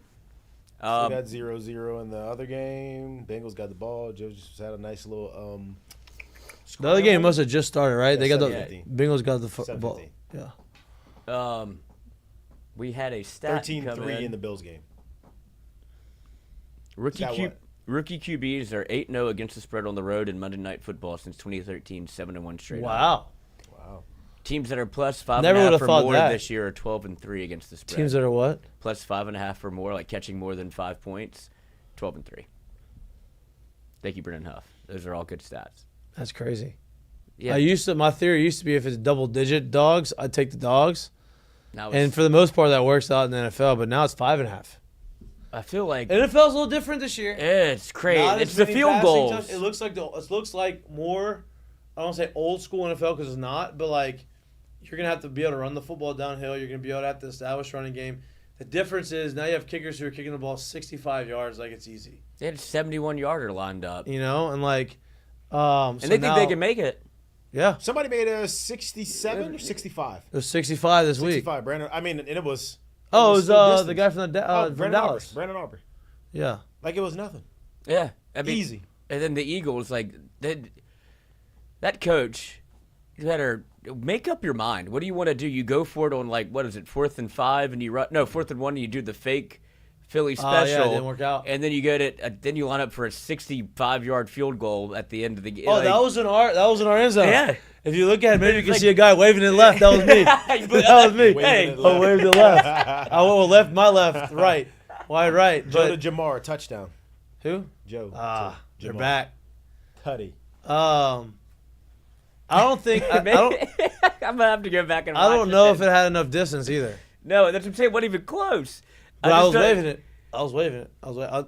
We got 0-0 in the other game. Bengals got the ball. Joe just had a nice little the other game must have just started, right? They got the Bengals got the ball. Yeah. We had a stat 13-3 in the Bills game. Rookie QBs are 8-0 against the spread on the road in Monday Night Football since 2013, 7-1 straight. Wow. Teams that are plus 5.5 or more this year are 12-3 against the spread. Teams that are what? Plus 5.5 or more, like catching more than 5 points, 12-3. Thank you, Brennan Huff. Those are all good stats. That's crazy. Yeah. My theory used to be if it's double-digit dogs, I'd take the dogs. Now and for the most part, that works out in the NFL. But now it's 5.5. I feel like NFL's a little different this year. It's crazy. It's the field goals. It looks like more. I don't want to say old school NFL because it's not, but like you're gonna have to be able to run the football downhill. You're gonna be able to have to establish running game. The difference is now you have kickers who are kicking the ball 65 yards like it's easy. They had a 71-yarder lined up. And like, and they think they can make it. Yeah. Somebody made a 67 or 65. It was 65 this week. 65, Brandon. I mean, and it was. It was the guy from Dallas. Brandon Aubrey. Yeah. Like it was nothing. Yeah. I mean, easy. And then the Eagles, like, that coach, you better make up your mind. What do you want to do? You go for it on, like, what is it, 4th and 5, and you run. No, 4th and 1, and you do the fake Philly special. Yeah, it didn't work out. And then you go to then you line up for a 65-yard field goal at the end of the game. Oh, like, that was in our end zone. Yeah. If you look at it, maybe you can see a guy waving to the left. That was me. That was me. Hey, I waved to the left. I went left, my left, right. Wide right. Joe to Jamar, touchdown. Who? Joe. They're back. Tutty. I don't think. I'm gonna have to go back and watch I don't know if it had enough distance either. No, that's what I'm saying. It wasn't even close. But I was waving it.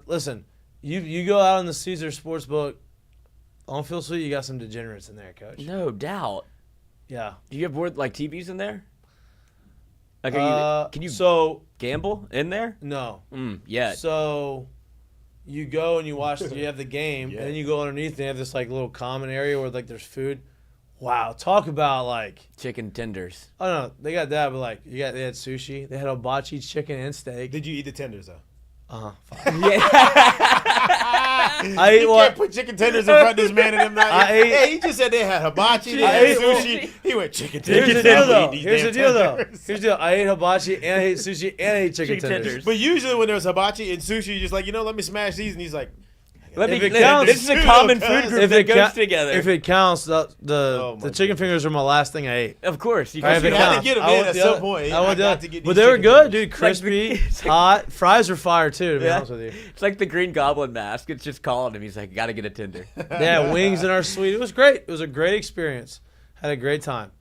Listen, you go out in the Caesar Sportsbook on Phil Sweet, you got some degenerates in there, Coach. No doubt. Yeah. Do you have more like TVs in there? Like, can you gamble in there? No. Yeah. So you go and you watch. You have the game, Yeah. and then you go underneath. They have this like little common area where like there's food. Wow, talk about like Chicken tenders. oh no, they got that, but like they had sushi. They had hibachi chicken and steak. Did you eat the tenders though? I ate You what? can't put chicken tenders in front of this man and him not. I ate- Hey, he just said they had hibachi, they I had ate- sushi. He went chicken Here's tenders. the deal I'm though. eating these Here's the damn deal though. tenders. Here's the deal. I ate hibachi and I ate sushi and I ate chicken tenders. But usually when there's hibachi and sushi, you're just like, let me smash these, and he's like, Let me. If it counts- This is a common food group that goes together. If it counts, Oh, the my chicken fingers are my last thing I ate. Of course, you All right, if can it you had to counts. get 'em I in want at the some other- point. I want I the got other- to get But these they were chicken good, tenders. dude. Crispy, hot. Fries were fire too. To be honest with you. It's like the Green Goblin mask. It's just calling him. He's like, "Gotta get a tender." They had wings in our suite. It was great. It was a great experience. Had a great time.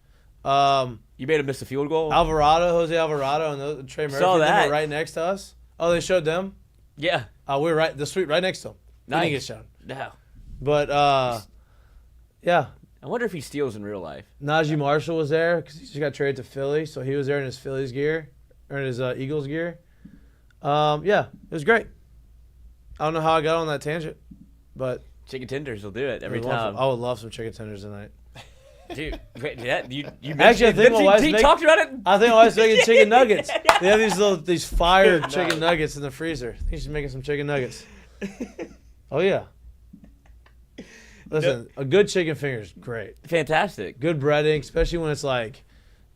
You made him miss a field goal. Jose Alvarado, and Trey Murphy Saw they that. were right next to us. Oh, they showed them. Yeah. We were right. The suite right next to them. We didn't get Nice. shown. No. But yeah, I wonder if he steals in real life. Najee Marshall was there because he just got traded to Philly, so he was there in his Phillies gear or in his Eagles gear. Yeah, it was great. I don't know how I got on that tangent, but Chicken tenders will do it every it was wonderful. time. I would love some chicken tenders tonight. Dude, wait, you Actually, I think my wife's he making- talked about it. I think I was making chicken nuggets. They have these fired chicken nuggets in the freezer. I think she's making some chicken nuggets. Oh yeah. Listen, a good chicken finger is great. Fantastic. Good breading, especially when it's like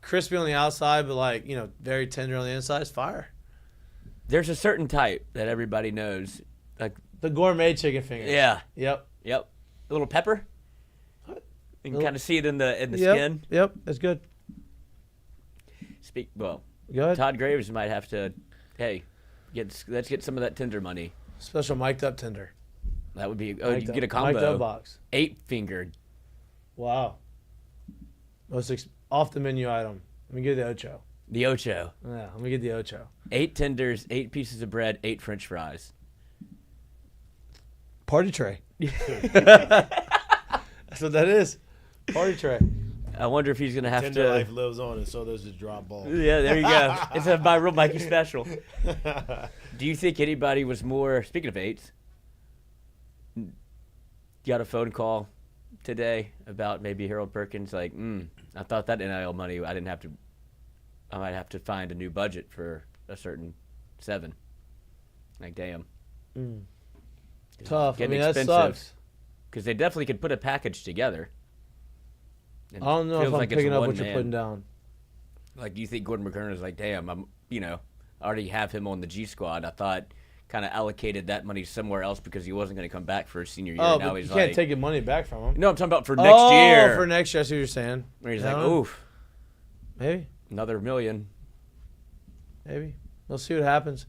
crispy on the outside, but like very tender on the inside. It's fire. There's a certain type that everybody knows. Like, The gourmet chicken fingers. yeah, Yep. yep. A little pepper. You can kind of see it in the Yep. skin. Yep. It's good. Well, Go ahead. Todd Graves might have to. Hey, let's get some of that tender money. Special mic'd up tender. That would be. Oh, Mic'd you up- get a Mic'd up combo. box. 8-fingered. Wow. Off the menu item. Let me get the ocho. The Ocho. Yeah, let me get the ocho. 8 tenders, 8 pieces of bread, 8 French fries. Party tray. That's what that is. Party tray. I wonder if he's gonna have Tender to. life lives on, and so does the drop ball. Yeah, there you go. It's a my real Mikey special. Do you think anybody was more? Speaking of 8s, got a phone call today about maybe Harold Perkins. Like, I thought that NIL money, I might have to find a new budget for a certain 7. Like, damn. Tough. I Getting mean, that expensive. sucks. Because they definitely could put a package together. I don't know if Feels I'm like it's picking up what one you're man. putting down. Like, do you think Gordon McKernan is like, damn, I already have him on the G squad. I thought kind of allocated that money somewhere else because he wasn't going to come back for his senior year. Oh, Now but he's you like, can't take your money back from him. no, I'm talking about for next year. For next year, I see what you're saying. Where he's I like, don't know. oof, Maybe. another $1 million. Maybe. We'll see what happens.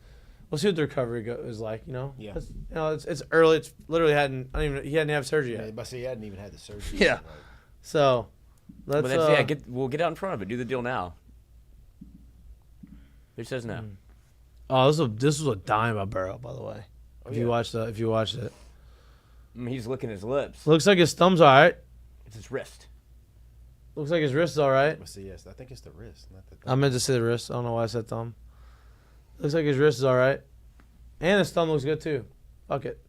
We'll see what the recovery is like, Yeah. It's early. It's literally he hadn't had surgery Yeah, yet. but see, he hadn't even had the surgery. Yeah. Like, So, let's We'll get out in front of it. Do the deal now. Who says no? Oh, this was a dime a barrel, by the way. If you watched it. He's licking his lips. Looks like his thumb's all right. It's his wrist. Looks like his wrist is all right. but see, yes, I think it's the wrist, not the thumb. I meant to say the wrist. I don't know why I said thumb. Looks like his wrist is all right. And his thumb looks good, too. Fuck it.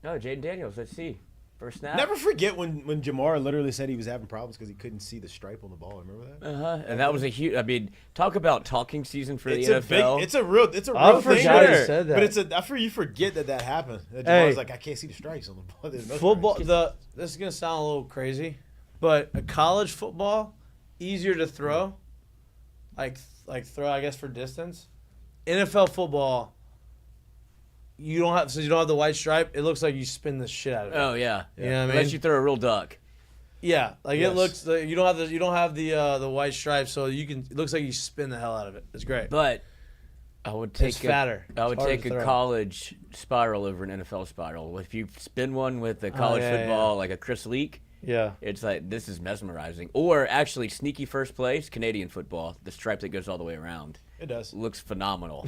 No, Jaden Daniels. Let's see. First snap. Never forget when Jamar literally said he was having problems because he couldn't see the stripe on the ball. Remember that? And that was a huge. I mean, talk about talking season for It's the a NFL. it's a real I thing. forgot he said that. But you forget that happened. That Hey. Jamar's like, I can't see the stripes on the ball. There's no Football. stripes. This is gonna sound a little crazy, but a college football easier to throw, like throw, I guess, for distance. NFL football, you don't have the white stripe. It looks like you spin the shit out of it. Oh yeah. You know what I Unless mean? you throw a real duck. Yeah, like Yes. it looks. You don't have the white stripe, so it looks like you spin the hell out of it. It's great. But I would take It's fatter. I would It's harder take to a throw. college spiral over an NFL spiral. If you spin one with a college yeah, football like a Chris Leak, Yeah. it's like this is mesmerizing. Or actually sneaky first place, Canadian football, the stripe that goes all the way around. It does. Looks phenomenal.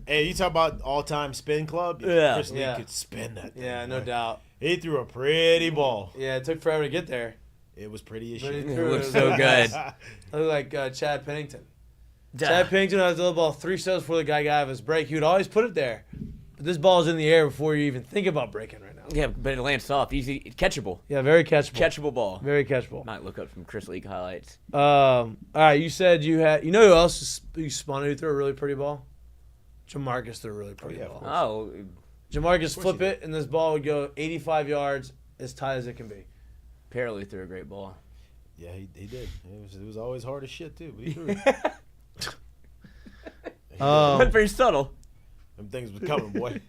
Hey, you talk about all-time spin club? Yeah. Chris Lee Yeah. could spin that thing. Yeah, no man. doubt. He threw a pretty ball. Yeah, it took forever to get there. It was pretty as Pretty shit. It true. looks so good. I look like Chad Pennington. Chad Pennington has the ball 3 steps before the guy got out of his break. He would always put it there. But this ball's in the air before you even think about breaking right now. Yeah, but it lands soft, easy, catchable. Yeah, very catchable. Catchable ball. Very catchable. Might look up some Chris League highlights. All right, you said you had. You know who else you spun who threw a really pretty ball? Jamarcus threw a really pretty ball. Oh, Jamarcus flip it, and this ball would go 85 yards, as tight as it can be. Apparently threw a great ball. Yeah, he did. It was always hard as shit too. But he threw it. But very subtle. Them things was coming, boy.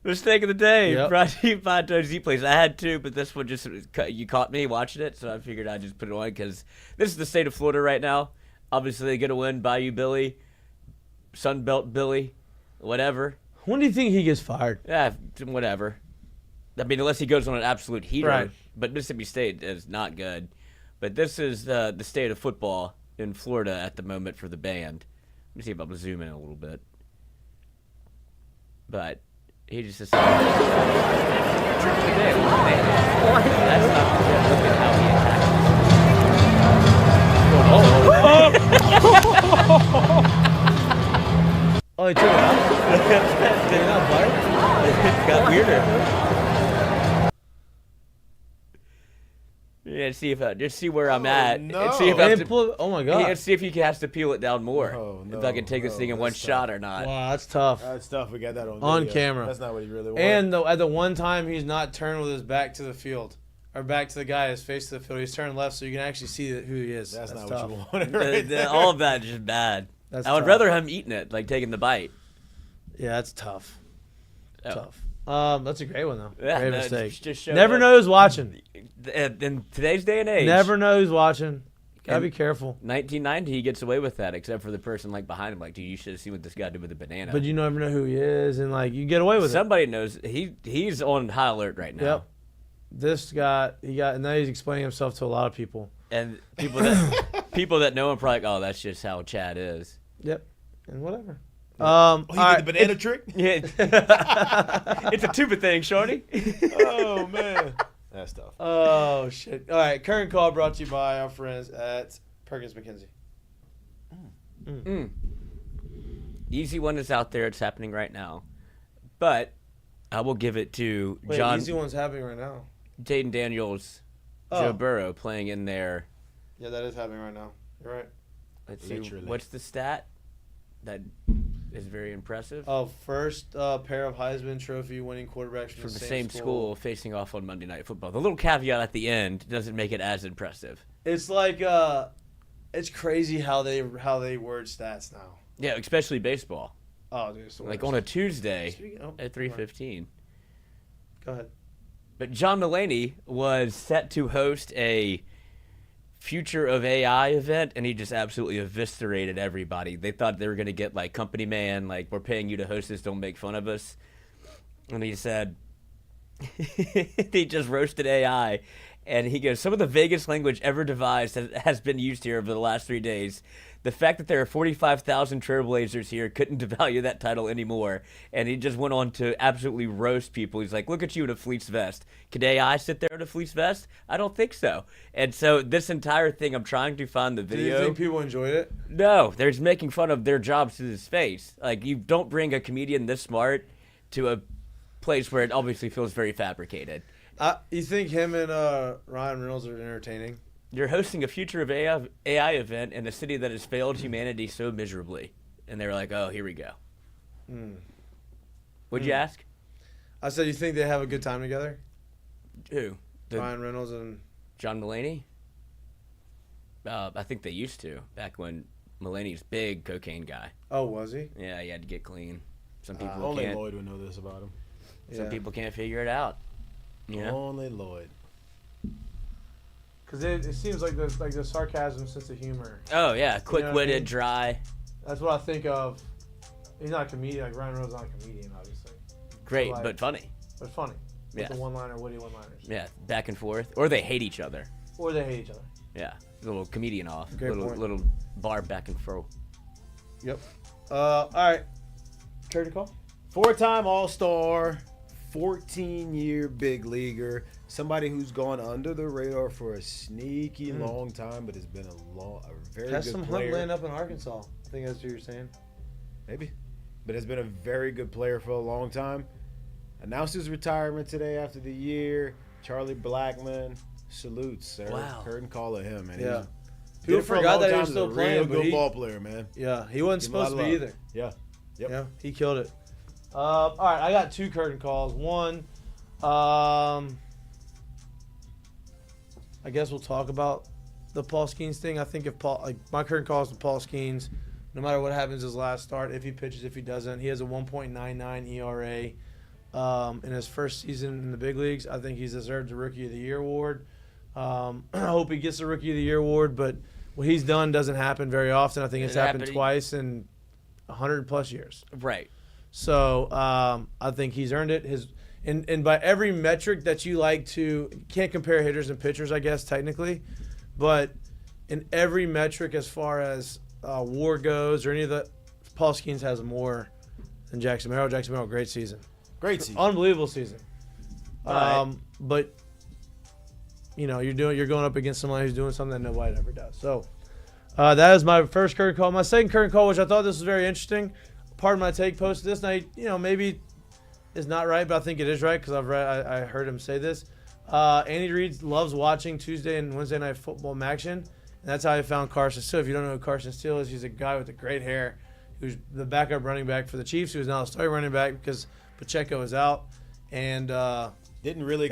Mistake of the day. Yep. Brought to you by Z Plays. I had two, but this one just you caught me watching it, so I figured I'd just put it on because this is the state of Florida right now. Obviously, they get a win. Bayou Billy, Sunbelt Billy, whatever. When do you think he gets fired? Yeah, whatever. I mean, unless he goes on an absolute heater. Right. But Mississippi State is not good. But this is the state of football in Florida at the moment for the band. Let me see if I'm going to zoom in a little bit. But he just decided. That's not look at how he attacked. Oh, he took it out? Did he not bite? It got weirder. Yeah, see if just see where I'm at. no. And see if I have to, Oh, my God. let's see if he has to peel it down more. No, If I can take this thing in one that's shot or not. Wow, that's tough. That's tough. We got that On video. camera. That's not what he really wanted. And at the one time, he's not turned with his back to the field. Or back to the guy, his face to the field. He's turned left so you can actually see who he is. that's not tough. what you wanted. Right there. All of that is just bad. That's I would tough. rather him eating it, like taking the bite. Yeah, that's tough. Oh. Tough. That's a great one, though. Yeah, great no, mistake. just showed Never up. know who's watching. In today's day and age, Never know who's watching. Gotta And- be careful. 1990, he gets away with that, except for the person like behind him. Like, dude, you should have seen what this guy did with the banana. But you never know who he is, and like you get away with Somebody knows. He's on high alert right it. now. Yep. This guy, and now he's explaining himself to a lot of people. And people that know him probably like, oh, that's just how Chad is. Yep. And whatever. Oh, he all did the banana trick? Yeah, it's a tuba thing, shorty. Oh, man. That's tough. Oh shit! All right, current call brought to you by our friends at Perkins McKenzie. Easy one is out there. It's happening right now. But I will give it to Wait, John easy one's happening right now. Jaden Daniels, Oh. Joe Burrow playing in there. Yeah, that is happening right now. You're right. Let's see, Literally. what's the stat that is very impressive? Oh, first pair of Heisman Trophy winning quarterbacks From the same school facing off on Monday Night Football. The little caveat at the end doesn't make it as impressive. It's like it's crazy how they word stats now. Yeah, especially baseball. Oh, dude, it's the Like worst. on a Tuesday Speaking- oh, at 3:15. Go ahead. But John Mulaney was set to host a Future of AI event, and he just absolutely eviscerated everybody. They thought they were going to get, like, company man, like, we're paying you to host this, don't make fun of us. And he said, he just roasted AI. And he goes, some of the vaguest language ever devised has been used here over the last 3 days. The fact that there are 45,000 Trailblazers here couldn't devalue that title anymore. And he just went on to absolutely roast people. He's like, look at you in a fleece vest. Could AI sit there in a fleece vest? I don't think so. And so this entire thing, I'm trying to find the Do video. you think people enjoyed it? No, they're just making fun of their jobs to his face. Like, you don't bring a comedian this smart to a place where it obviously feels very fabricated. You think him and Ryan Reynolds are entertaining? You're hosting a Future of AI event in a city that has failed humanity so miserably. And they were like, oh, here we go. What'd you ask? I said, you think they have a good time together? Who? Ryan Reynolds and John Mulaney? I think they used to, back when Mulaney's big cocaine guy. oh, was he? Yeah, he had to get clean. Some people Only can't. Lloyd would know this about him. Some Yeah. people can't figure it out. You know? Only Lloyd. Because it seems like the sarcasm, sense of humor. Oh yeah, quick-witted, mean? dry, That's what I think of. He's not a comedian. Like Ryan Reynolds is not a comedian, obviously, great Like- but funny. but funny. With Yes. the one-liner, witty one-liners. Yeah, back and forth, or they hate each other. Or they hate each other. Yeah, little comedian off, Great point. little bar back and forth. Yep. All right. Curtain call. 4-time All-Star, 14-year big leaguer, somebody who's gone under the radar for a sneaky long time, but has been a very Has good some player. hunt land up in Arkansas. I think that's what you're saying. Maybe. But has been a very good player for a long time. Announced his retirement today after the year. Charlie Blackman, salutes, sir. Wow. Curtain call of him, man. Yeah. People forgot that he was still playing, Real but good he- ball player, man. Yeah, he wasn't Give him a lot supposed to of be love. either. Yeah. Yep. Yeah, he killed it. All right, I got 2 curtain calls. One, I guess we'll talk about the Paul Skenes thing. I think if my curtain call is to Paul Skenes, no matter what happens his last start, if he pitches, if he doesn't, he has a 1.99 ERA in his first season in the big leagues. I think he's deserved the Rookie of the Year award. I hope he gets the Rookie of the Year award, but what he's done doesn't happen very often. I think it's happened twice in 100+ years. Right. So I think he's earned it. And by every metric that you like to, can't compare hitters and pitchers, I guess technically, but in every metric as far as WAR goes or any of the, Paul Skenes has more than Jackson Merrill. Jackson Merrill, great season, Great season. unbelievable season. Right. But you know you're going up against somebody who's doing something that nobody ever does. So that is my first curtain call. My second curtain call, which I thought this was very interesting. Pardon my take, posted this night. Maybe it's not right, but I think it is right because I heard him say this. Andy Reid loves watching Tuesday and Wednesday night football action, and that's how I found Carson Steele. If you don't know who Carson Steele is, he's a guy with the great hair who's the backup running back for the Chiefs, who's now a starting running back because Pacheco is out. And Didn't really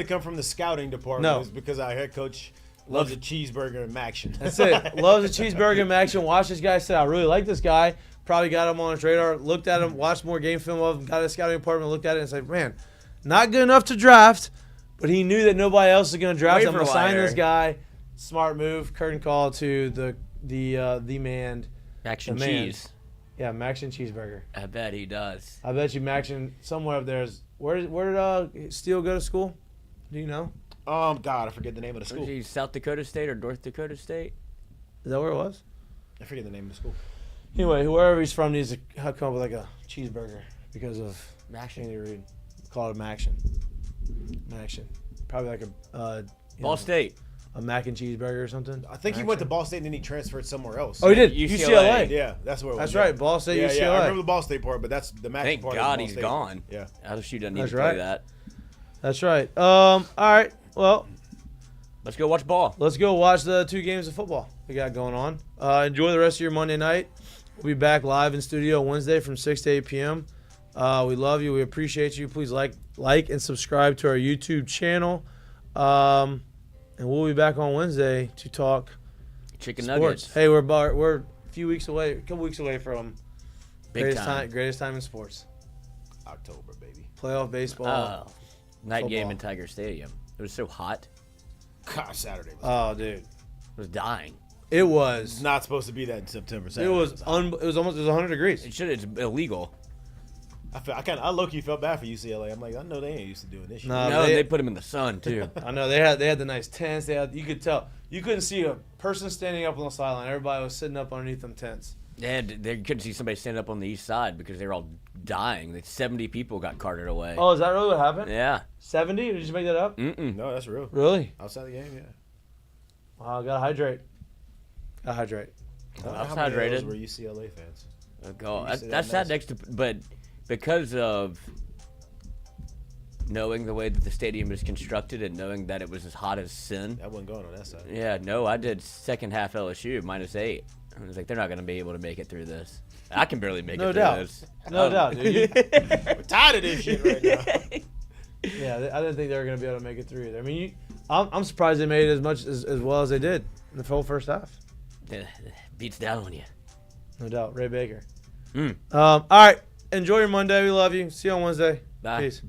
come from the scouting department. No. It's because our head coach loves a cheeseburger and action. That's it. Loves a cheeseburger and action. Watched this guy. Said, I really like this guy. Probably got him on his radar. Looked at him. Watched more game film of him. Got a scouting department. Looked at it and said, man, not good enough to draft. But he knew that nobody else is going to draft him. I'm going to sign this guy. Smart move. Curtain call to the man. Action The man. cheese. Yeah, Maction cheeseburger. I bet he does. I bet you Maction somewhere up there is. Where did Steele go to school? Do you know? God, I forget the name of the Was school. he South Dakota State or North Dakota State? Is that where it was? I forget the name of the school. Anyway, wherever he's from needs to come up with like a cheeseburger because of Maction. Andy Reid. Call it a Maction. Maction. Probably like Ball State. a mac and cheeseburger or something. I think he went to Ball State and then he transferred somewhere else. Oh, he did. UCLA. Yeah, that's where it was. That's right. Ball State, Yeah, UCLA. yeah, I remember the Ball State part, but that's the match Thank part. God Ball he's State. gone. Yeah. LSU doesn't need That's to play right. that. That's right. All right. Well, Let's go watch ball. let's go watch the 2 games of football we got going on. Enjoy the rest of your Monday night. We'll be back live in studio Wednesday from 6 to 8 p.m. We love you. We appreciate you. Please like and subscribe to our YouTube channel. And we'll be back on Wednesday to talk Chicken sports. nuggets. Hey, we're a few weeks away, a couple weeks away from Big time. greatest time in sports. October, baby. Playoff baseball. Night game Football. in Tiger Stadium. It was so hot. God, Saturday was Oh, dude. I was dying. It was. not supposed to be that in September. It Saturday was. hot. It was almost. It was 100 degrees. It's illegal. I low-key felt bad for UCLA. I'm like, I know they ain't used to doing this shit. Nah. No, they- they put him in the sun too. I know they had the nice tents. You could tell. You couldn't see a person standing up on the sideline. Everybody was sitting up underneath them tents. They couldn't see somebody stand up on the east side because they were all dying. 70 people got carted away. Oh, is that really what happened? Yeah. 70? Did you just make that up? Mm-mm. No, that's real. Really? Outside the game, yeah. Wow, gotta hydrate. Gotta hydrate. How many of those hydrated. were UCLA fans? Oh, God. You said That's that not next to, but because of knowing the way that the stadium is constructed and knowing that it was as hot as sin. That wasn't going on that side. Yeah, no, I did second half LSU -8. I was like, they're not going to be able to make it through this. I can barely make No it through doubt. this. No doubt, dude. We're tired of this shit right now. Yeah, I didn't think they were gonna be able to make it through either. I mean, I'm surprised they made it as well as they did in the whole first half. Beats down on you. No doubt, Ray Baker. Mm. All right, enjoy your Monday. We love you. See you on Wednesday. Bye. Peace.